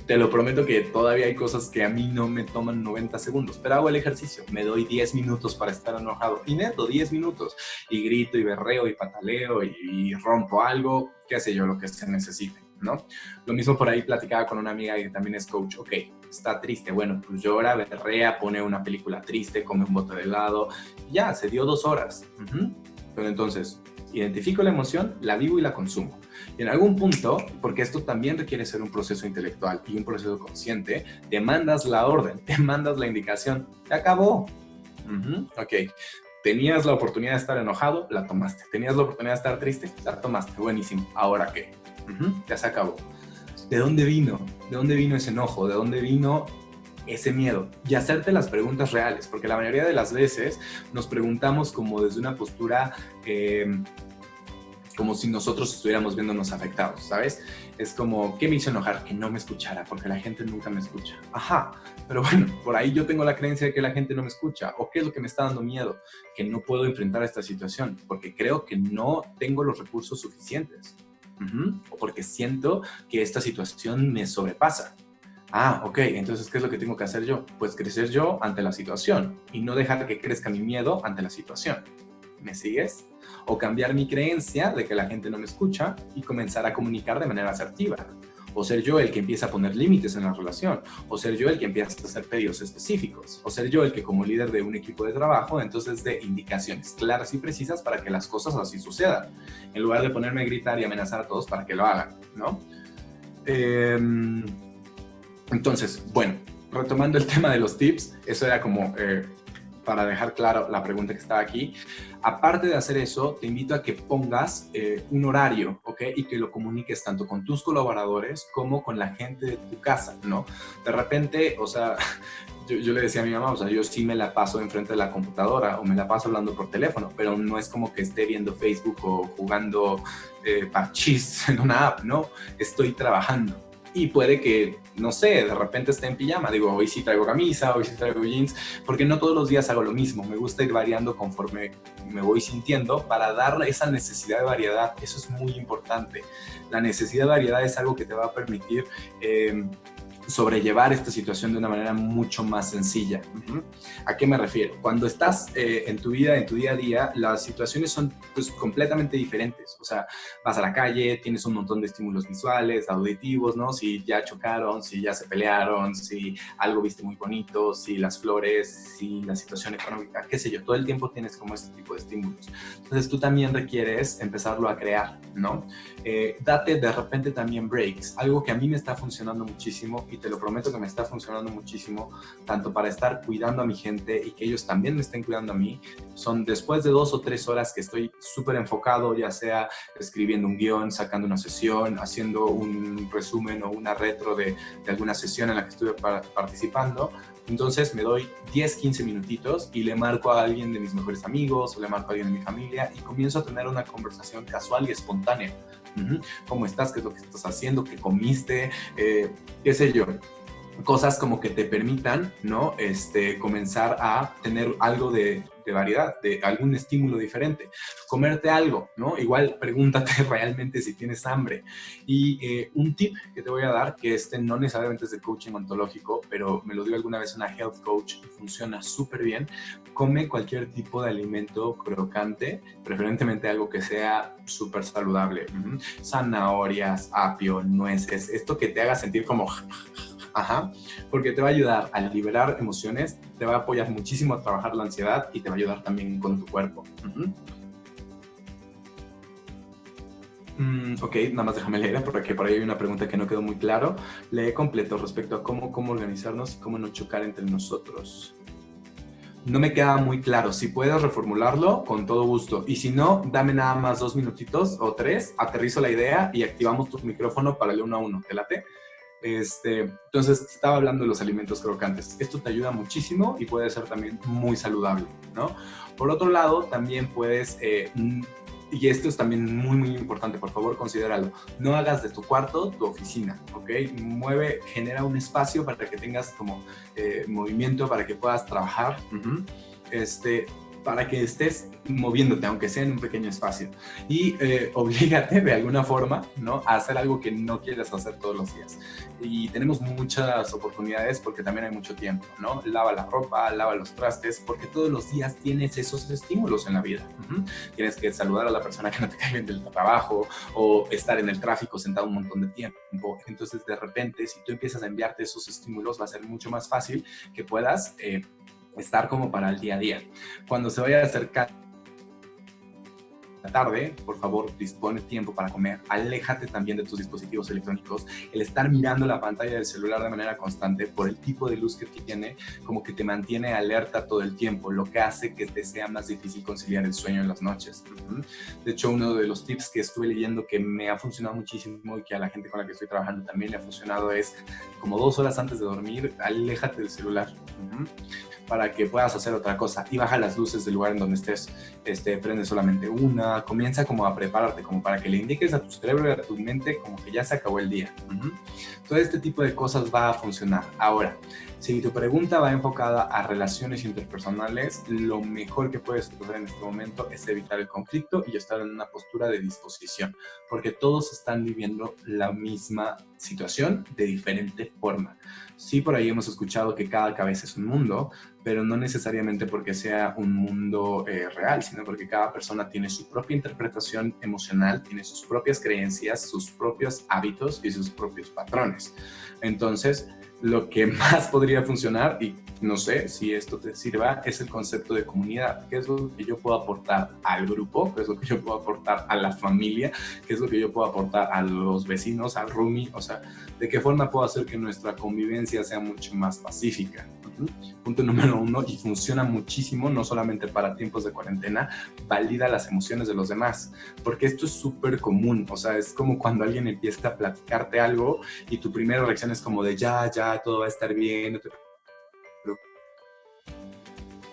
te lo prometo que todavía hay cosas que a mí no me toman 90 segundos, pero hago el ejercicio, me doy 10 minutos para estar enojado, y neto, 10 minutos, y grito, y berreo, y pataleo, y rompo algo, qué sé yo, lo que se necesite, ¿no? Lo mismo por ahí platicaba con una amiga que también es coach, ok, está triste, bueno, pues llora, berrea, pone una película triste, come un bote de helado, ya, se dio 2 horas, pero entonces, identifico la emoción, la vivo y la consumo. Y en algún punto, porque esto también requiere ser un proceso intelectual y un proceso consciente, te mandas la orden, te mandas la indicación, se acabó. Ok, tenías la oportunidad de estar enojado, la tomaste. Tenías la oportunidad de estar triste, la tomaste. Buenísimo, ¿ahora qué? Ya se acabó. ¿De dónde vino? ¿De dónde vino ese enojo? ¿De dónde vino ese miedo? Y hacerte las preguntas reales, porque la mayoría de las veces nos preguntamos como desde una postura como si nosotros estuviéramos viéndonos afectados, ¿sabes? Es como, ¿qué me hizo enojar? Que no me escuchara, porque la gente nunca me escucha. Ajá, pero bueno, por ahí yo tengo la creencia de que la gente no me escucha. ¿O qué es lo que me está dando miedo? Que no puedo enfrentar esta situación, porque creo que no tengo los recursos suficientes. O porque siento que esta situación me sobrepasa. Ah, ok, entonces, ¿qué es lo que tengo que hacer yo? Pues crecer yo ante la situación y no dejar que crezca mi miedo ante la situación. ¿Me sigues? O cambiar mi creencia de que la gente no me escucha y comenzar a comunicar de manera asertiva. O ser yo el que empieza a poner límites en la relación. O ser yo el que empieza a hacer pedidos específicos. O ser yo el que como líder de un equipo de trabajo, entonces dé indicaciones claras y precisas para que las cosas así sucedan. En lugar de ponerme a gritar y amenazar a todos para que lo hagan, ¿no? Entonces, bueno, retomando el tema de los tips, eso era como para dejar claro la pregunta que estaba aquí. Aparte de hacer eso, te invito a que pongas un horario, ¿ok? Y que lo comuniques tanto con tus colaboradores como con la gente de tu casa, ¿no? De repente, o sea, yo le decía a mi mamá, o sea, yo sí me la paso enfrente de la computadora o me la paso hablando por teléfono, pero no es como que esté viendo Facebook o jugando parchís en una app, ¿no? Estoy trabajando. Y puede que, no sé, de repente esté en pijama. Digo, hoy sí traigo camisa, hoy sí traigo jeans, porque no todos los días hago lo mismo. Me gusta ir variando conforme me voy sintiendo para dar esa necesidad de variedad. Eso es muy importante. La necesidad de variedad es algo que te va a permitir sobrellevar esta situación de una manera mucho más sencilla. ¿A qué me refiero? Cuando estás en tu vida, en tu día a día, las situaciones son pues completamente diferentes. O sea, vas a la calle, tienes un montón de estímulos visuales, auditivos, ¿no? Si ya chocaron, si ya se pelearon, si algo viste muy bonito, si las flores, si la situación económica, qué sé yo, todo el tiempo tienes como este tipo de estímulos. Entonces tú también requieres empezarlo a crear, ¿no? Date de repente también breaks, algo que a mí me está funcionando muchísimo y te lo prometo que me está funcionando muchísimo, tanto para estar cuidando a mi gente y que ellos también me estén cuidando a mí. Son después de 2 o 3 horas que estoy súper enfocado, ya sea escribiendo un guión, sacando una sesión, haciendo un resumen o una retro de alguna sesión en la que estuve participando. Entonces me doy 10, 15 minutitos y le marco a alguien de mis mejores amigos o le marco a alguien de mi familia y comienzo a tener una conversación casual y espontánea. ¿Cómo estás? ¿Qué es lo que estás haciendo? ¿Qué comiste? ¿Qué sé yo? Cosas como que te permitan, ¿no? Comenzar a tener algo de variedad, de algún estímulo diferente. Comerte algo, ¿no? Igual pregúntate realmente si tienes hambre. Y un tip que te voy a dar, que no necesariamente es de coaching ontológico, pero me lo dio alguna vez una health coach y funciona súper bien. Come cualquier tipo de alimento crocante, preferentemente algo que sea súper saludable. Zanahorias, apio, nueces, esto que te haga sentir como... Ajá, porque te va a ayudar a liberar emociones, te va a apoyar muchísimo a trabajar la ansiedad y te va a ayudar también con tu cuerpo. Ok, nada más déjame leer porque por ahí hay una pregunta que no quedó muy claro. Lee completo respecto a cómo organizarnos y cómo no chocar entre nosotros. No me queda muy claro. Si puedes reformularlo, con todo gusto. Y si no, dame nada más 2 minutitos o 3, aterrizo la idea y activamos tu micrófono para el 1 a 1. ¿Te late? Entonces, estaba hablando de los alimentos crocantes. Esto te ayuda muchísimo y puede ser también muy saludable, ¿no? Por otro lado, también puedes, y esto es también muy, muy importante, por favor, considéralo. No hagas de tu cuarto tu oficina, ¿ok? Genera un espacio para que tengas como movimiento, para que puedas trabajar. Para que estés moviéndote, aunque sea en un pequeño espacio. Y oblígate de alguna forma, ¿no?, a hacer algo que no quieres hacer todos los días. Y tenemos muchas oportunidades porque también hay mucho tiempo, ¿no? Lava la ropa, lava los trastes, porque todos los días tienes esos estímulos en la vida. Tienes que saludar a la persona que no te cae bien del trabajo o estar en el tráfico sentado un montón de tiempo. Entonces, de repente, si tú empiezas a enviarte esos estímulos, va a ser mucho más fácil que puedas estar como para el día a día. Cuando se vaya a acercar la tarde, por favor, dispone tiempo para comer. Aléjate también de tus dispositivos electrónicos. El estar mirando la pantalla del celular de manera constante por el tipo de luz que tiene, como que te mantiene alerta todo el tiempo, lo que hace que te sea más difícil conciliar el sueño en las noches. De hecho, uno de los tips que estuve leyendo que me ha funcionado muchísimo y que a la gente con la que estoy trabajando también le ha funcionado es como 2 horas antes de dormir, aléjate del celular. para que puedas hacer otra cosa y baja las luces del lugar en donde estés, prende solamente una, comienza como a prepararte, como para que le indiques a tu cerebro y a tu mente como que ya se acabó el día. Todo este tipo de cosas va a funcionar. Ahora, si tu pregunta va enfocada a relaciones interpersonales, lo mejor que puedes hacer en este momento es evitar el conflicto y estar en una postura de disposición, porque todos están viviendo la misma situación de diferente forma. Sí, por ahí hemos escuchado que cada cabeza es un mundo, pero no necesariamente porque sea un mundo real, sino porque cada persona tiene su propia interpretación emocional, tiene sus propias creencias, sus propios hábitos y sus propios patrones. Entonces, lo que más podría funcionar, y no sé si esto te sirva, es el concepto de comunidad. ¿Qué es lo que yo puedo aportar al grupo? ¿Qué es lo que yo puedo aportar a la familia? ¿Qué es lo que yo puedo aportar a los vecinos, al roomie? O sea, ¿de qué forma puedo hacer que nuestra convivencia sea mucho más pacífica? Punto número 1, y funciona muchísimo, no solamente para tiempos de cuarentena, valida las emociones de los demás, porque esto es súper común. O sea, es como cuando alguien empieza a platicarte algo y tu primera reacción es como de ya, todo va a estar bien, no te preocupes.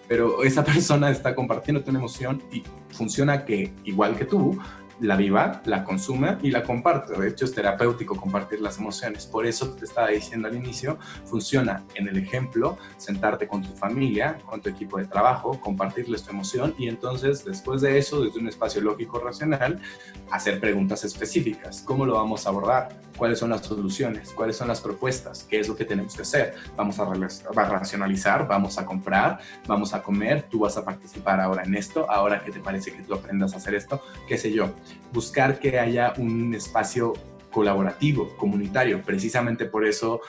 Pero esa persona está compartiendo una emoción y funciona que, igual que tú, la viva, la consuma y la comparte. De hecho, es terapéutico compartir las emociones. Por eso te estaba diciendo al inicio, funciona en el ejemplo, sentarte con tu familia, con tu equipo de trabajo, compartirles tu emoción y entonces, después de eso, desde un espacio lógico racional, hacer preguntas específicas. ¿Cómo lo vamos a abordar? ¿Cuáles son las soluciones? ¿Cuáles son las propuestas? ¿Qué es lo que tenemos que hacer? ¿Vamos a racionalizar? ¿Vamos a comprar? ¿Vamos a comer? ¿Tú vas a participar ahora en esto? ¿Ahora qué te parece que tú aprendas a hacer esto? ¿Qué sé yo? Buscar que haya un espacio colaborativo, comunitario. Precisamente por eso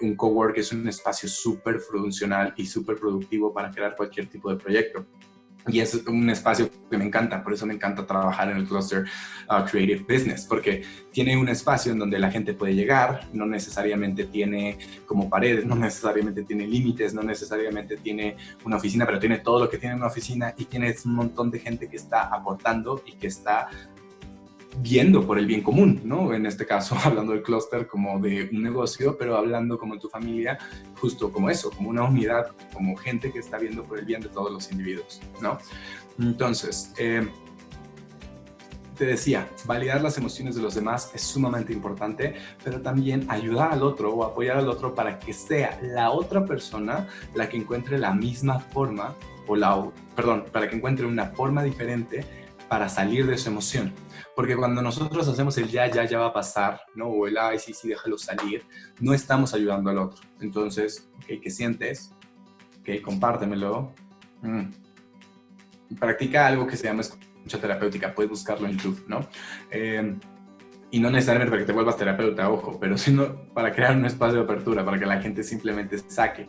un cowork es un espacio súper funcional y súper productivo para crear cualquier tipo de proyecto. Y es un espacio que me encanta, por eso me encanta trabajar en el Cluster Creative Business, porque tiene un espacio en donde la gente puede llegar, no necesariamente tiene como paredes, no necesariamente tiene límites, no necesariamente tiene una oficina, pero tiene todo lo que tiene una oficina y tienes un montón de gente que está aportando y que está viendo por el bien común, ¿no? En este caso, hablando del clúster como de un negocio, pero hablando como en tu familia, justo como eso, como una unidad, como gente que está viendo por el bien de todos los individuos, ¿no? Entonces, te decía, validar las emociones de los demás es sumamente importante, pero también ayudar al otro o apoyar al otro para que sea la otra persona la que encuentre la misma forma, para que encuentre una forma diferente para salir de su emoción. Porque cuando nosotros hacemos el ya va a pasar, ¿no? O el ay, sí, déjalo salir, no estamos ayudando al otro. Entonces, okay, ¿qué sientes? Ok, compártemelo. Practica algo que se llama escucha terapéutica, puedes buscarlo en YouTube, ¿no? Y no necesariamente para que te vuelvas terapeuta, ojo, pero sino para crear un espacio de apertura, para que la gente simplemente saque.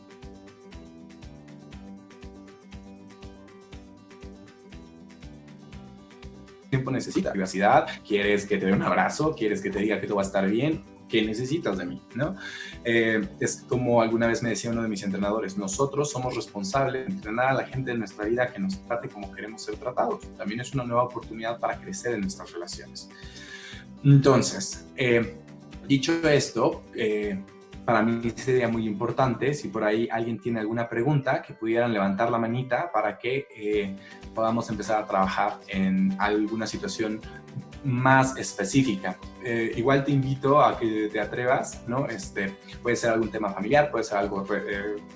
Tiempo necesitas privacidad, quieres que te dé un abrazo, quieres que te diga que todo va a estar bien, ¿qué necesitas de mí? ¿No? Es como alguna vez me decía uno de mis entrenadores, nosotros somos responsables de entrenar a la gente de nuestra vida que nos trate como queremos ser tratados. También es una nueva oportunidad para crecer en nuestras relaciones. Entonces, dicho esto, para mí sería muy importante, si por ahí alguien tiene alguna pregunta, que pudieran levantar la manita para que podamos empezar a trabajar en alguna situación más específica. Igual te invito a que te atrevas, ¿no? Puede ser algún tema familiar, puede ser algo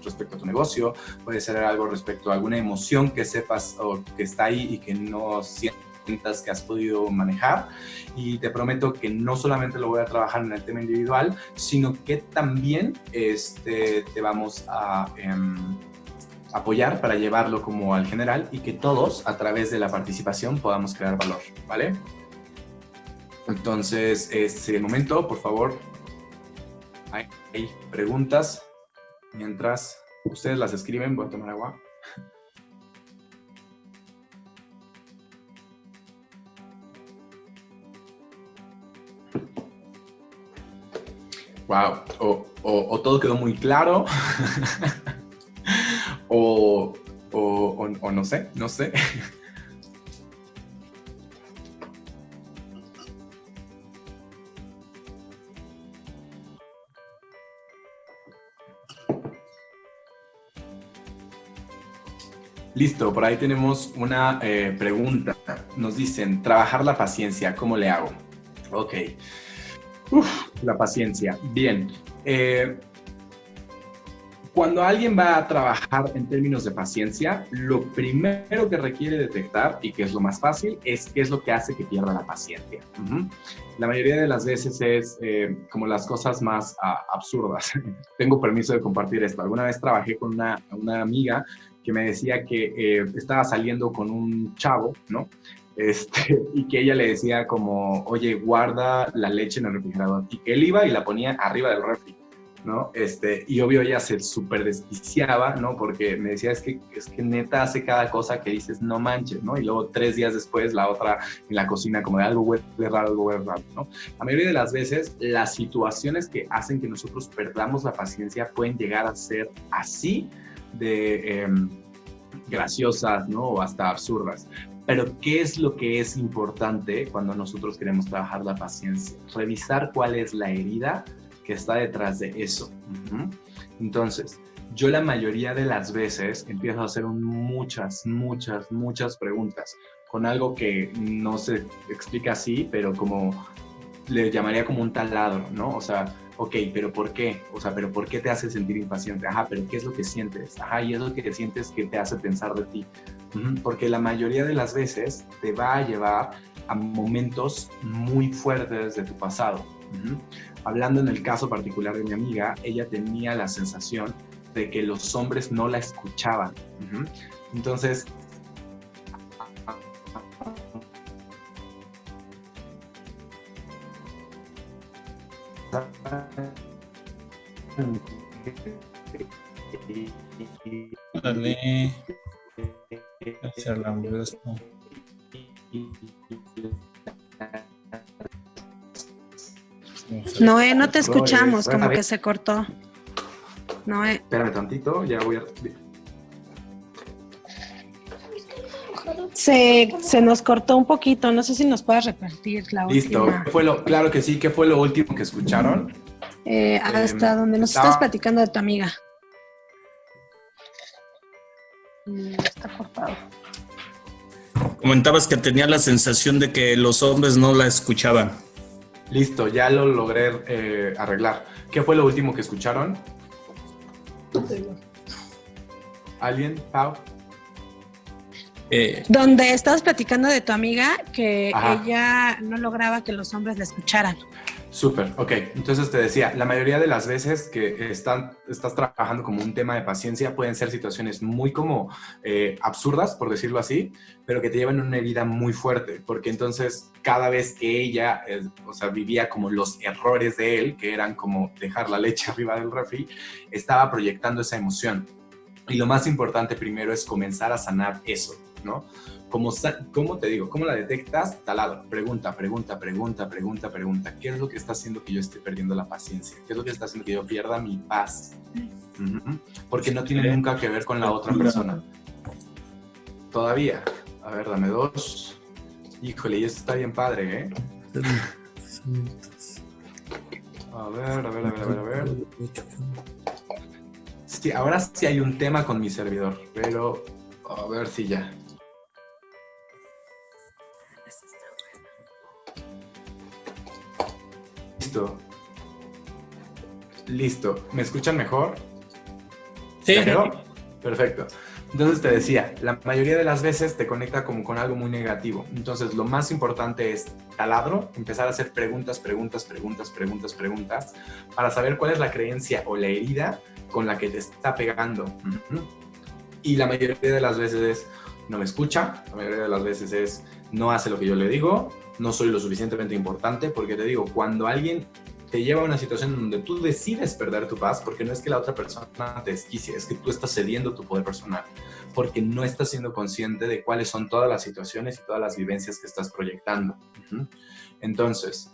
respecto a tu negocio, puede ser algo respecto a alguna emoción que sepas o que está ahí y que no sientas que has podido manejar, y te prometo que no solamente lo voy a trabajar en el tema individual, sino que también te vamos a apoyar para llevarlo como al general y que todos a través de la participación podamos crear valor, ¿vale? Entonces, este sería el momento, por favor. Hay preguntas mientras ustedes las escriben. Voy a tomar agua. Wow, o todo quedó muy claro, o no sé. Listo, por ahí tenemos una pregunta. Nos dicen, trabajar la paciencia, ¿cómo le hago? Ok. La paciencia. Bien. Cuando alguien va a trabajar en términos de paciencia, lo primero que requiere detectar, y que es lo más fácil, es qué es lo que hace que pierda la paciencia. La mayoría de las veces es como las cosas más absurdas. Tengo permiso de compartir esto. Alguna vez trabajé con una amiga que me decía que estaba saliendo con un chavo, ¿no? Y que ella le decía como, oye, guarda la leche en el refrigerador. Y que él iba y la ponía arriba del refri, ¿no? Y obvio ella se súper desquiciaba, ¿no? Porque me decía, es que neta hace cada cosa que dices, no manches, ¿no? Y luego 3 días después la otra en la cocina como de algo huele raro, ¿no? La mayoría de las veces las situaciones que hacen que nosotros perdamos la paciencia pueden llegar a ser así de graciosas, ¿no? O hasta absurdas. Pero, ¿qué es lo que es importante cuando nosotros queremos trabajar la paciencia? Revisar cuál es la herida que está detrás de eso. Entonces, yo la mayoría de las veces empiezo a hacer muchas preguntas con algo que no se explica así, pero como le llamaría como un taladro, ¿no? O sea, ok, pero ¿por qué? O sea, ¿pero por qué te hace sentir impaciente? Ajá, ¿pero qué es lo que sientes? Ajá, y eso que sientes que te hace pensar de ti. Porque la mayoría de las veces te va a llevar a momentos muy fuertes de tu pasado. Hablando en el caso particular de mi amiga, ella tenía la sensación de que los hombres no la escuchaban. Entonces, Dale. Hacia la hamburguesa. Noé, no te escuchamos, como que se cortó. Noé. Espérame tantito, ya voy a... Se nos cortó un poquito, no sé si nos puedes repetir la Listo. última. Claro que sí, ¿qué fue lo último que escucharon? Hasta donde nos estás platicando de tu amiga. Está cortado. Comentabas que tenía la sensación de que los hombres no la escuchaban. Listo, ya lo logré arreglar. ¿Qué fue lo último que escucharon? ¿Alguien? ¿Pau? Donde estabas platicando de tu amiga, que Ajá. ella no lograba que los hombres la escucharan. Súper, ok. Entonces te decía, la mayoría de las veces que estás trabajando como un tema de paciencia pueden ser situaciones muy como absurdas, por decirlo así, pero que te llevan a una herida muy fuerte, porque entonces cada vez que ella, vivía como los errores de él, que eran como dejar la leche arriba del refri, estaba proyectando esa emoción. Y lo más importante primero es comenzar a sanar eso, ¿no? ¿Cómo te digo? ¿Cómo la detectas? Taladro. Pregunta. ¿Qué es lo que está haciendo que yo esté perdiendo la paciencia? ¿Qué es lo que está haciendo que yo pierda mi paz? Porque no tiene nunca que ver con la otra persona. Todavía. A ver, dame 2. Híjole, y esto está bien padre, ¿eh? A ver. Sí, ahora sí hay un tema con mi servidor, pero a ver si ya. Listo. ¿Me escuchan mejor? Sí. Perfecto. Entonces te decía, la mayoría de las veces te conecta como con algo muy negativo. Entonces lo más importante es taladro, empezar a hacer preguntas para saber cuál es la creencia o la herida con la que te está pegando. Y la mayoría de las veces es no me escucha, la mayoría de las veces es no hace lo que yo le digo, no soy lo suficientemente importante, porque te digo, cuando alguien te lleva a una situación donde tú decides perder tu paz, porque no es que la otra persona te desquicie, es que tú estás cediendo tu poder personal, porque no estás siendo consciente de cuáles son todas las situaciones y todas las vivencias que estás proyectando. Entonces,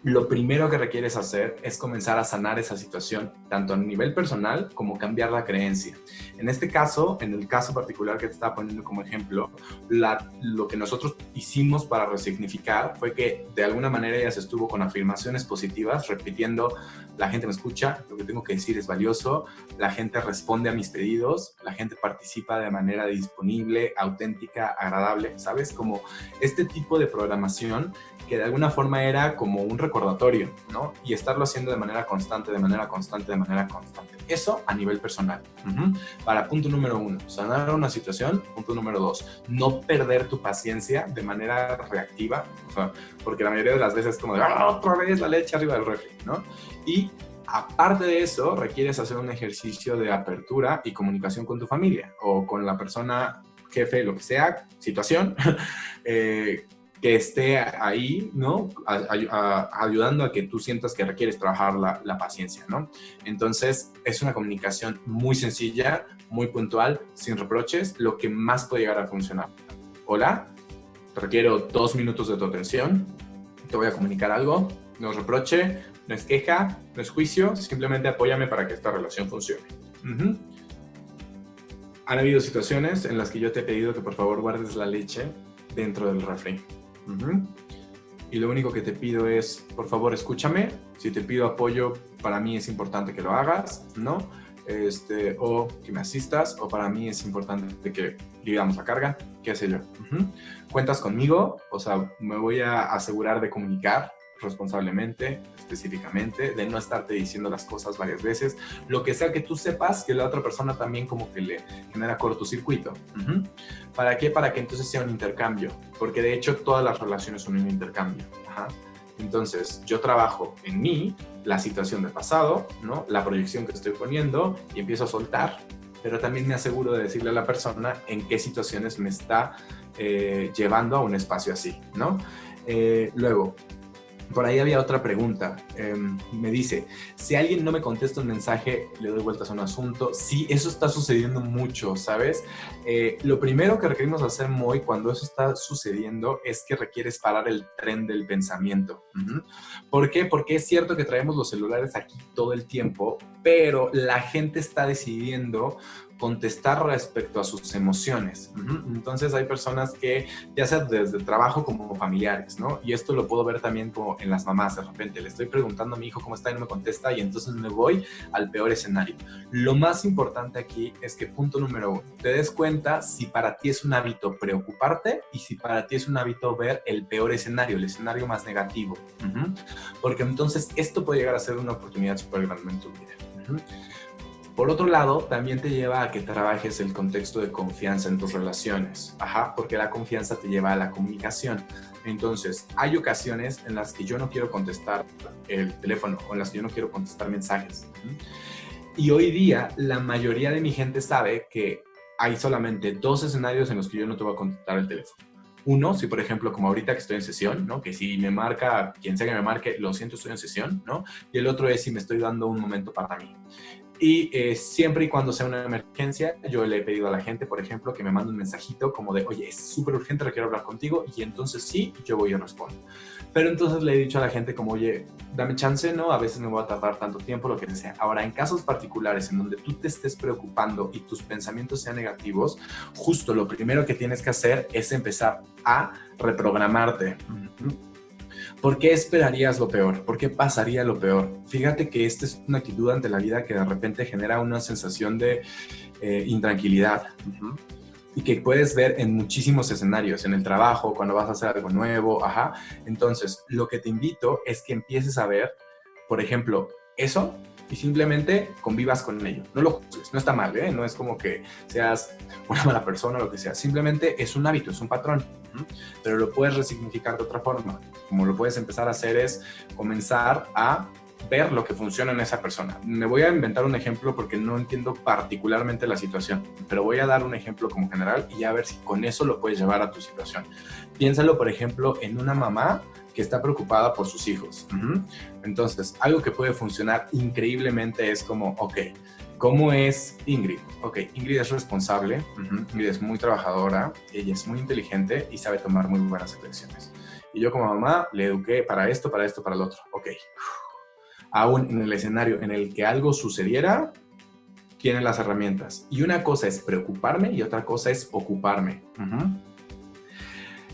lo primero que requieres hacer es comenzar a sanar esa situación, tanto a nivel personal como cambiar la creencia. En este caso, en el caso particular que te estaba poniendo como ejemplo, lo que nosotros hicimos para resignificar fue que de alguna manera ella se estuvo con afirmaciones positivas, repitiendo: la gente me escucha, lo que tengo que decir es valioso, la gente responde a mis pedidos, la gente participa de manera disponible, auténtica, agradable, ¿sabes? Como este tipo de programación que de alguna forma era como un recordatorio, ¿no? Y estarlo haciendo de manera constante, de manera constante, de manera constante. Eso a nivel personal. Para punto número 1, sanar una situación. Punto número 2, no perder tu paciencia de manera reactiva, o sea, porque la mayoría de las veces es como de otra vez la leche arriba del refri, ¿no? Y aparte de eso, requieres hacer un ejercicio de apertura y comunicación con tu familia o con la persona, jefe, lo que sea, situación, que esté ahí, ¿no? Ayudando a que tú sientas que requieres trabajar la paciencia, ¿no? Entonces, es una comunicación muy sencilla, muy puntual, sin reproches, lo que más puede llegar a funcionar. Hola, requiero 2 minutos de tu atención, te voy a comunicar algo, no es reproche, no es queja, no es juicio, simplemente apóyame para que esta relación funcione. Han habido situaciones en las que yo te he pedido que por favor guardes la leche dentro del refri. Y lo único que te pido es, por favor, escúchame. Si te pido apoyo, para mí es importante que lo hagas, ¿no? O que me asistas, o para mí es importante que dividamos la carga, qué sé yo. Cuentas conmigo, o sea, me voy a asegurar de comunicar responsablemente, específicamente, de no estarte diciendo las cosas varias veces, lo que sea que tú sepas que la otra persona también como que le genera cortocircuito. ¿Para qué? Para que entonces sea un intercambio, porque de hecho todas las relaciones son un intercambio. Entonces yo trabajo en mí, la situación del pasado, ¿no? La proyección que estoy poniendo y empiezo a soltar, pero también me aseguro de decirle a la persona en qué situaciones me está llevando a un espacio así, ¿no? Luego, por ahí había otra pregunta. Me dice, si alguien no me contesta un mensaje, le doy vueltas a un asunto. Sí, eso está sucediendo mucho, ¿sabes? Lo primero que requerimos hacer, Moy, cuando eso está sucediendo, es que requieres parar el tren del pensamiento. ¿Por qué? Porque es cierto que traemos los celulares aquí todo el tiempo, pero la gente está decidiendo contestar respecto a sus emociones. Entonces hay personas que, ya sea desde trabajo como familiares, ¿no? Y esto lo puedo ver también como en las mamás. De repente le estoy preguntando a mi hijo cómo está y no me contesta, y entonces me voy al peor escenario. Lo más importante aquí es que, punto número 1, te des cuenta si para ti es un hábito preocuparte y si para ti es un hábito ver el peor escenario, el escenario más negativo. Porque entonces esto puede llegar a ser una oportunidad súper grande en tu vida. Por otro lado, también te lleva a que trabajes el contexto de confianza en tus relaciones. Porque la confianza te lleva a la comunicación. Entonces, hay ocasiones en las que yo no quiero contestar el teléfono o en las que yo no quiero contestar mensajes. Y hoy día, la mayoría de mi gente sabe que hay solamente 2 escenarios en los que yo no te voy a contestar el teléfono. Uno, si por ejemplo, como ahorita que estoy en sesión, ¿no? Que si me marca, quien sea que me marque, lo siento, estoy en sesión, ¿no? Y el otro es si me estoy dando un momento para mí. Y siempre y cuando sea una emergencia, yo le he pedido a la gente, por ejemplo, que me mande un mensajito como de, oye, es súper urgente, requiero hablar contigo, y entonces sí, yo voy y respondo. Pero entonces le he dicho a la gente como, oye, dame chance, ¿no? A veces me voy a tardar tanto tiempo, lo que sea. Ahora, en casos particulares en donde tú te estés preocupando y tus pensamientos sean negativos, justo lo primero que tienes que hacer es empezar a reprogramarte. ¿Por qué esperarías lo peor? ¿Por qué pasaría lo peor? Fíjate que esta es una actitud ante la vida que de repente genera una sensación de intranquilidad. Y que puedes ver en muchísimos escenarios, en el trabajo, cuando vas a hacer algo nuevo, Entonces, lo que te invito es que empieces a ver, por ejemplo, eso, y simplemente convivas con ello. No lo juzgues, no está mal, no es como que seas una mala persona o lo que sea. Simplemente es un hábito, es un patrón. Pero lo puedes resignificar de otra forma. Como lo puedes empezar a hacer es comenzar a ver lo que funciona en esa persona. Me voy a inventar un ejemplo porque no entiendo particularmente la situación, pero voy a dar un ejemplo como general y a ver si con eso lo puedes llevar a tu situación. Piénsalo, por ejemplo, en una mamá que está preocupada por sus hijos. Entonces, algo que puede funcionar increíblemente es como, ok, ¿cómo es Ingrid? Ok, Ingrid es responsable, Ingrid es muy trabajadora, ella es muy inteligente y sabe tomar muy buenas elecciones. Y yo como mamá le eduqué para esto, para esto, para lo otro. Ok. Aún en el escenario en el que algo sucediera, tienen las herramientas. Y una cosa es preocuparme y otra cosa es ocuparme.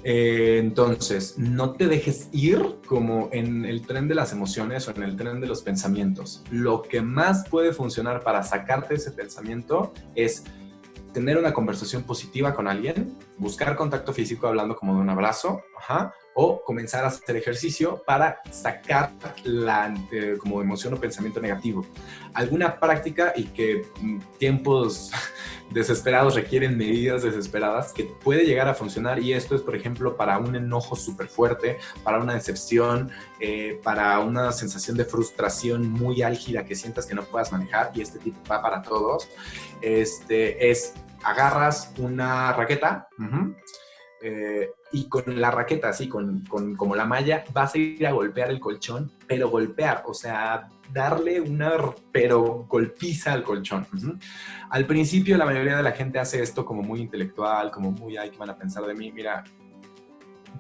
Entonces, no te dejes ir como en el tren de las emociones o en el tren de los pensamientos. Lo que más puede funcionar para sacarte ese pensamiento es tener una conversación positiva con alguien, buscar contacto físico hablando como de un abrazo, o comenzar a hacer ejercicio para sacar la como emoción o pensamiento negativo. Alguna práctica y que tiempos desesperados requieren medidas desesperadas que puede llegar a funcionar, y esto es, por ejemplo, para un enojo súper fuerte, para una decepción, para una sensación de frustración muy álgida que sientas que no puedas manejar, y este tip va para todos. Es agarras una raqueta, y con la raqueta, así, con como la malla, vas a ir a golpear el colchón, pero golpear, o sea, darle una golpiza al colchón. Al principio la mayoría de la gente hace esto como muy intelectual, como muy, ay, ¿qué van a pensar de mí? Mira,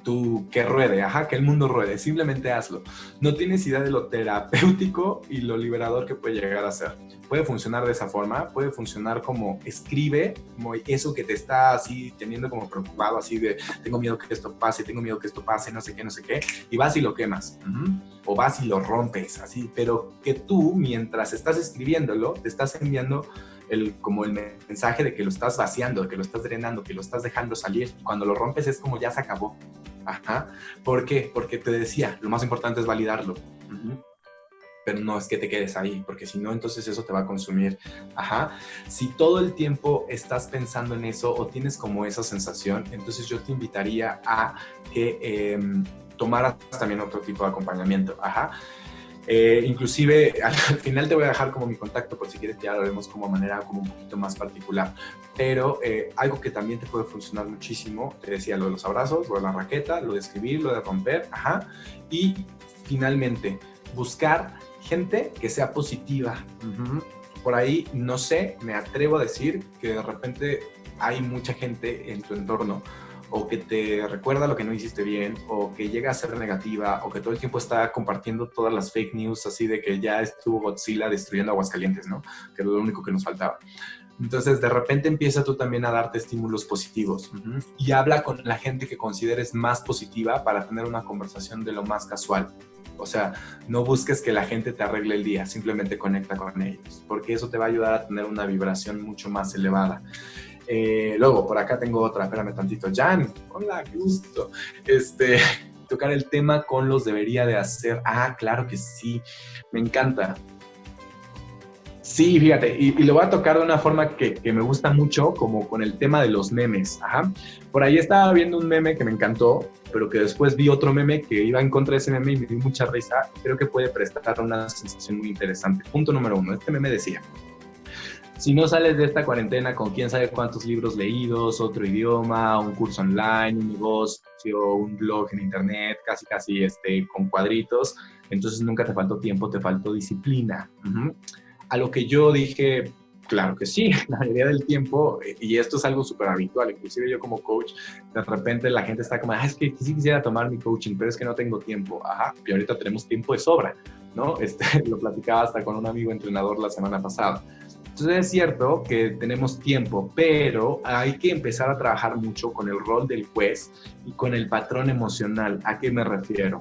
tú, que ruede, que el mundo ruede, simplemente hazlo. No tienes idea de lo terapéutico y lo liberador que puede llegar a ser. Puede funcionar de esa forma, puede funcionar como escribe, como eso que te está así teniendo como preocupado, así de tengo miedo que esto pase, no sé qué, y vas y lo quemas, o vas y lo rompes, así, pero que tú, mientras estás escribiéndolo, te estás enviando como el mensaje de que lo estás vaciando, que lo estás drenando, que lo estás dejando salir. Cuando lo rompes es como ya se acabó. ¿Por qué? Porque te decía, lo más importante es validarlo. Pero no es que te quedes ahí, porque si no, entonces eso te va a consumir. Si todo el tiempo estás pensando en eso o tienes como esa sensación, entonces yo te invitaría a que tomaras también otro tipo de acompañamiento. Inclusive al final te voy a dejar como mi contacto por si quieres que ya lo haremos como manera como un poquito más particular, pero algo que también te puede funcionar muchísimo, te decía, lo de los abrazos, lo de la raqueta, lo de escribir, lo de romper, y finalmente buscar gente que sea positiva. Por ahí, no sé, me atrevo a decir que de repente hay mucha gente en tu entorno o que te recuerda lo que no hiciste bien, o que llega a ser negativa, o que todo el tiempo está compartiendo todas las fake news, así de que ya estuvo Godzilla destruyendo Aguascalientes, ¿no? Que era lo único que nos faltaba. Entonces, de repente empieza tú también a darte estímulos positivos. Y habla con la gente que consideres más positiva para tener una conversación de lo más casual. O sea, no busques que la gente te arregle el día, simplemente conecta con ellos, porque eso te va a ayudar a tener una vibración mucho más elevada. Luego, por acá tengo otra, espérame tantito. Jan, hola, qué gusto. Tocar el tema con los debería de hacer. Claro que sí, me encanta. Sí, fíjate, y lo voy a tocar de una forma que me gusta mucho, como con el tema de los memes. Por ahí estaba viendo un meme que me encantó, pero que después vi otro meme que iba en contra de ese meme y me dio mucha risa. Creo que puede prestar una sensación muy interesante. Punto número 1, este meme decía: si no sales de esta cuarentena con quién sabe cuántos libros leídos, otro idioma, un curso online, un negocio, un blog en internet, casi con cuadritos, entonces nunca te faltó tiempo, te faltó disciplina. A lo que yo dije, claro que sí, la mayoría del tiempo, y esto es algo súper habitual, inclusive yo como coach, de repente la gente está como, es que sí quisiera tomar mi coaching, pero es que no tengo tiempo. Y ahorita tenemos tiempo de sobra, ¿no? Lo platicaba hasta con un amigo entrenador la semana pasada. Entonces es cierto que tenemos tiempo, pero hay que empezar a trabajar mucho con el rol del juez y con el patrón emocional. ¿A qué me refiero?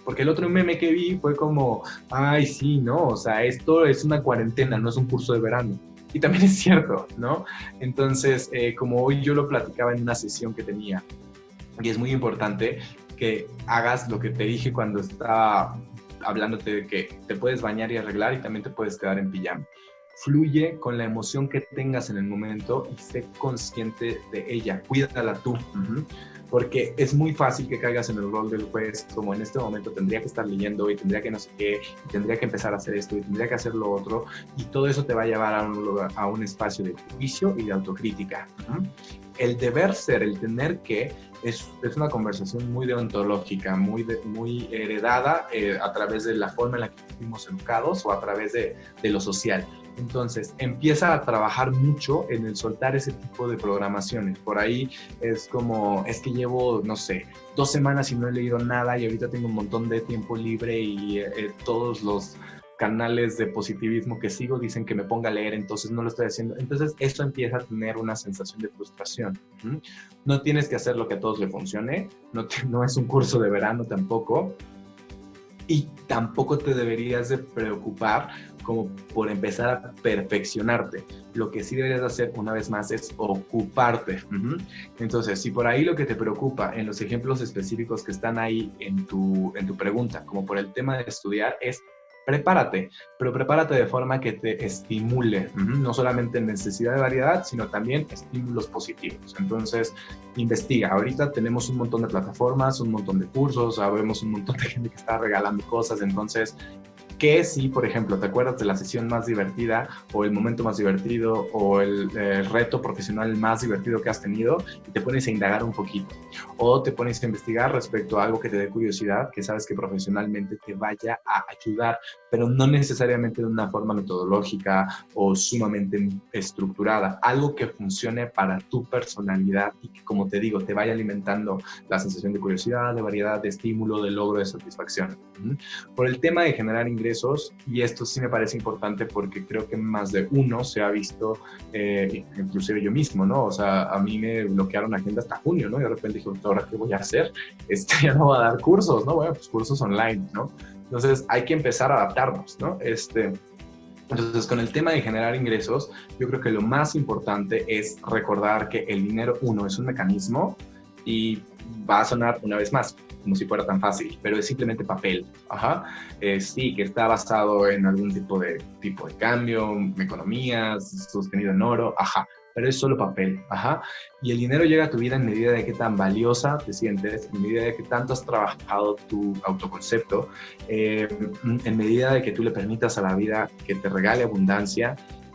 Porque el otro meme que vi fue como, ay, sí, ¿no? O sea, esto es una cuarentena, no es un curso de verano. Y también es cierto, ¿no? Entonces, como hoy yo lo platicaba en una sesión que tenía, y es muy importante que hagas lo que te dije cuando estaba hablándote de que te puedes bañar y arreglar y también te puedes quedar en pijama. Fluye con la emoción que tengas en el momento y sé consciente de ella, cuídala tú, porque es muy fácil que caigas en el rol del juez, como en este momento tendría que estar leyendo y tendría que no sé qué, y tendría que empezar a hacer esto y tendría que hacer lo otro, y todo eso te va a llevar a un espacio de juicio y de autocrítica. El deber ser, el tener que, es una conversación muy deontológica, muy heredada a través de la forma en la que fuimos educados o a través de lo social. Entonces, empieza a trabajar mucho en el soltar ese tipo de programaciones. Por ahí es como, es que llevo, no sé, 2 semanas y no he leído nada y ahorita tengo un montón de tiempo libre y todos los canales de positivismo que sigo dicen que me ponga a leer, entonces no lo estoy haciendo. Entonces eso empieza a tener una sensación de frustración. No tienes que hacer lo que a todos le funcione, no es un curso de verano tampoco, y tampoco te deberías de preocupar como por empezar a perfeccionarte. Lo que sí deberías hacer, una vez más, es ocuparte. Entonces, si por ahí lo que te preocupa en los ejemplos específicos que están ahí en tu pregunta, como por el tema de estudiar, es prepárate, pero prepárate de forma que te estimule, no solamente necesidad de variedad, sino también estímulos positivos. Entonces, investiga. Ahorita tenemos un montón de plataformas, un montón de cursos, vemos un montón de gente que está regalando cosas, entonces, que si, por ejemplo, te acuerdas de la sesión más divertida o el momento más divertido o el reto profesional más divertido que has tenido y te pones a indagar un poquito o te pones a investigar respecto a algo que te dé curiosidad, que sabes que profesionalmente te vaya a ayudar, pero no necesariamente de una forma metodológica o sumamente estructurada, algo que funcione para tu personalidad y que, como te digo, te vaya alimentando la sensación de curiosidad, de variedad, de estímulo, de logro, de satisfacción. Por el tema de generar ingresos, y esto sí me parece importante porque creo que más de uno se ha visto, inclusive yo mismo, ¿no? O sea, a mí me bloquearon agenda hasta junio, ¿no? Y de repente dije, ¿ahora qué voy a hacer? Ya no voy a dar cursos, ¿no? Bueno, pues cursos online, ¿no? Entonces hay que empezar a adaptarnos, ¿no? Entonces, con el tema de generar ingresos, yo creo que lo más importante es recordar que el dinero, uno, es un mecanismo y va a sonar una vez más como si fuera tan fácil, pero es simplemente papel. Sí, que está basado en algún tipo de cambio, economías, sostenido en oro, pero es solo papel. Y el dinero llega a tu vida en medida de qué tan valiosa te sientes, en medida de qué tanto has trabajado tu autoconcepto, en medida de que tú le permitas a la vida que te regale abundancia.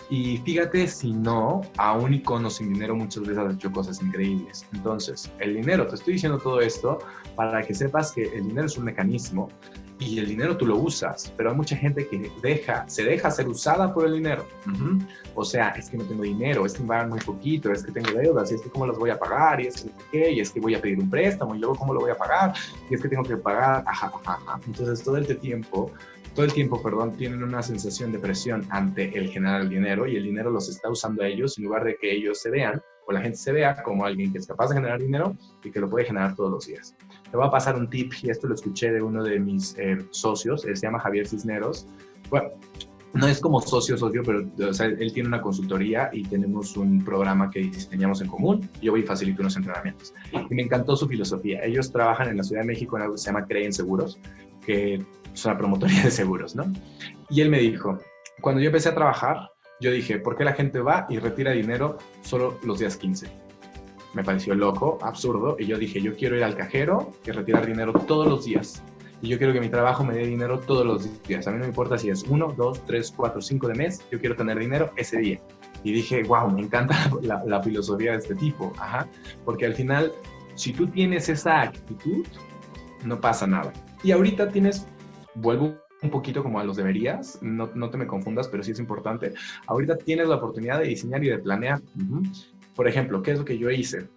Y fíjate, si no, aún y con o sin dinero muchas veces has hecho cosas increíbles. Entonces, el dinero, te estoy diciendo todo esto para que sepas que el dinero es un mecanismo y el dinero tú lo usas, pero hay mucha gente que se deja ser usada por el dinero. O sea, es que no tengo dinero, es que me pagan muy poquito, es que tengo deudas, y es que cómo las voy a pagar, y es que no sé qué, y es que voy a pedir un préstamo, y luego cómo lo voy a pagar, y es que tengo que pagar, Entonces, todo el tiempo, tienen una sensación de presión ante el generar el dinero y el dinero los está usando a ellos en lugar de que ellos se vean o la gente se vea como alguien que es capaz de generar dinero y que lo puede generar todos los días. Te voy a pasar un tip y esto lo escuché de uno de mis socios, él se llama Javier Cisneros. Bueno, no es como socio, pero o sea, él tiene una consultoría y tenemos un programa que diseñamos en común. Yo voy y facilito unos entrenamientos. Y me encantó su filosofía. Ellos trabajan en la Ciudad de México en algo que se llama Creen Seguros, que es una promotoría de seguros, ¿no? Y él me dijo, cuando yo empecé a trabajar, yo dije, ¿por qué la gente va y retira dinero solo los días 15? Me pareció loco, absurdo, y yo dije, yo quiero ir al cajero y retirar dinero todos los días. Y yo quiero que mi trabajo me dé dinero todos los días. A mí no me importa si es 1, 2, 3, 4, 5 de mes, yo quiero tener dinero ese día. Y dije, wow, me encanta la filosofía de este tipo. Porque al final, si tú tienes esa actitud, no pasa nada. Y ahorita vuelvo un poquito como a los deberías, no te me confundas, pero sí es importante. Ahorita tienes la oportunidad de diseñar y de planear. Por ejemplo, ¿qué es lo que yo hice?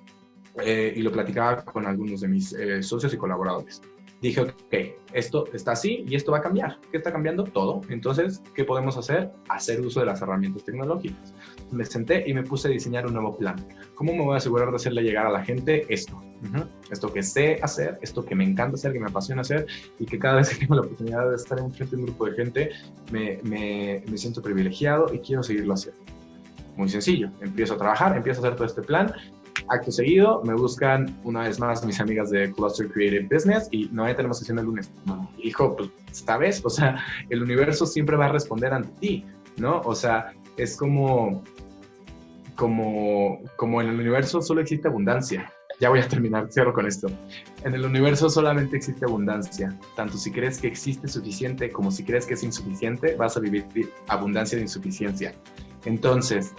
Y lo platicaba con algunos de mis socios y colaboradores. Dije, ok, esto está así y esto va a cambiar. ¿Qué está cambiando? Todo. Entonces, ¿qué podemos hacer? Hacer uso de las herramientas tecnológicas. Me senté y me puse a diseñar un nuevo plan. ¿Cómo me voy a asegurar de hacerle llegar a la gente esto? Esto que sé hacer, esto que me encanta hacer, que me apasiona hacer y que cada vez que tengo la oportunidad de estar frente a un grupo de gente, me siento privilegiado y quiero seguirlo haciendo. Muy sencillo. Empiezo a trabajar, empiezo a hacer todo este plan. Acto seguido, me buscan una vez más mis amigas de Cluster Creative Business y no tenemos sesión el lunes. No, hijo, pues esta vez, o sea, el universo siempre va a responder ante ti, ¿no? O sea, es como en el universo solo existe abundancia. Ya voy a terminar, cierro con esto. En el universo solamente existe abundancia. Tanto si crees que existe suficiente como si crees que es insuficiente, vas a vivir abundancia de insuficiencia. Entonces,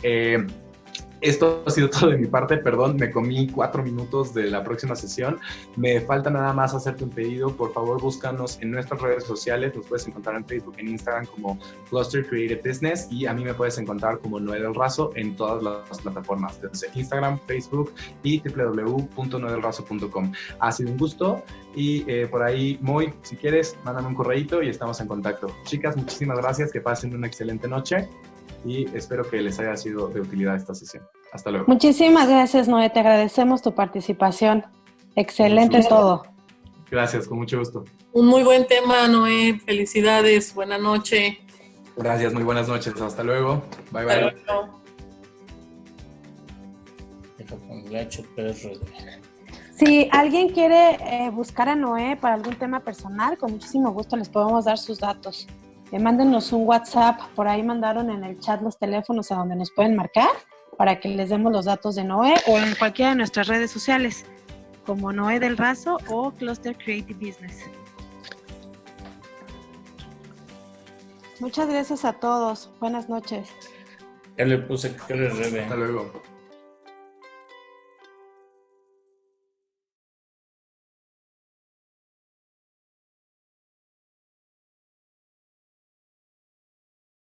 Esto ha sido todo de mi parte, perdón, me comí 4 minutos de la próxima sesión. Me falta nada más hacerte un pedido. Por favor, búscanos en nuestras redes sociales. Nos puedes encontrar en Facebook, en Instagram como Cluster Creative Business, y a mí me puedes encontrar como Noé del Razo en todas las plataformas, desde Instagram, Facebook y www.noedelrazo.com. Ha sido un gusto y por ahí, Moy, si quieres, mándame un correíto y estamos en contacto. Chicas, muchísimas gracias, que pasen una excelente noche y espero que les haya sido de utilidad esta sesión. Hasta luego. Muchísimas gracias, Noé. Te agradecemos tu participación. Excelente todo. Gracias, con mucho gusto. Un muy buen tema, Noé. Felicidades. Buena noche. Gracias, muy buenas noches. Hasta luego. Bye, bye. Hasta luego. Si alguien quiere buscar a Noé para algún tema personal, con muchísimo gusto les podemos dar sus datos. Mándenos un WhatsApp, por ahí mandaron en el chat los teléfonos a donde nos pueden marcar para que les demos los datos de Noé, o en cualquiera de nuestras redes sociales, como Noé del Razo o Cluster Creative Business. Muchas gracias a todos. Buenas noches. Ya le puse que eres Rebe. Hasta luego.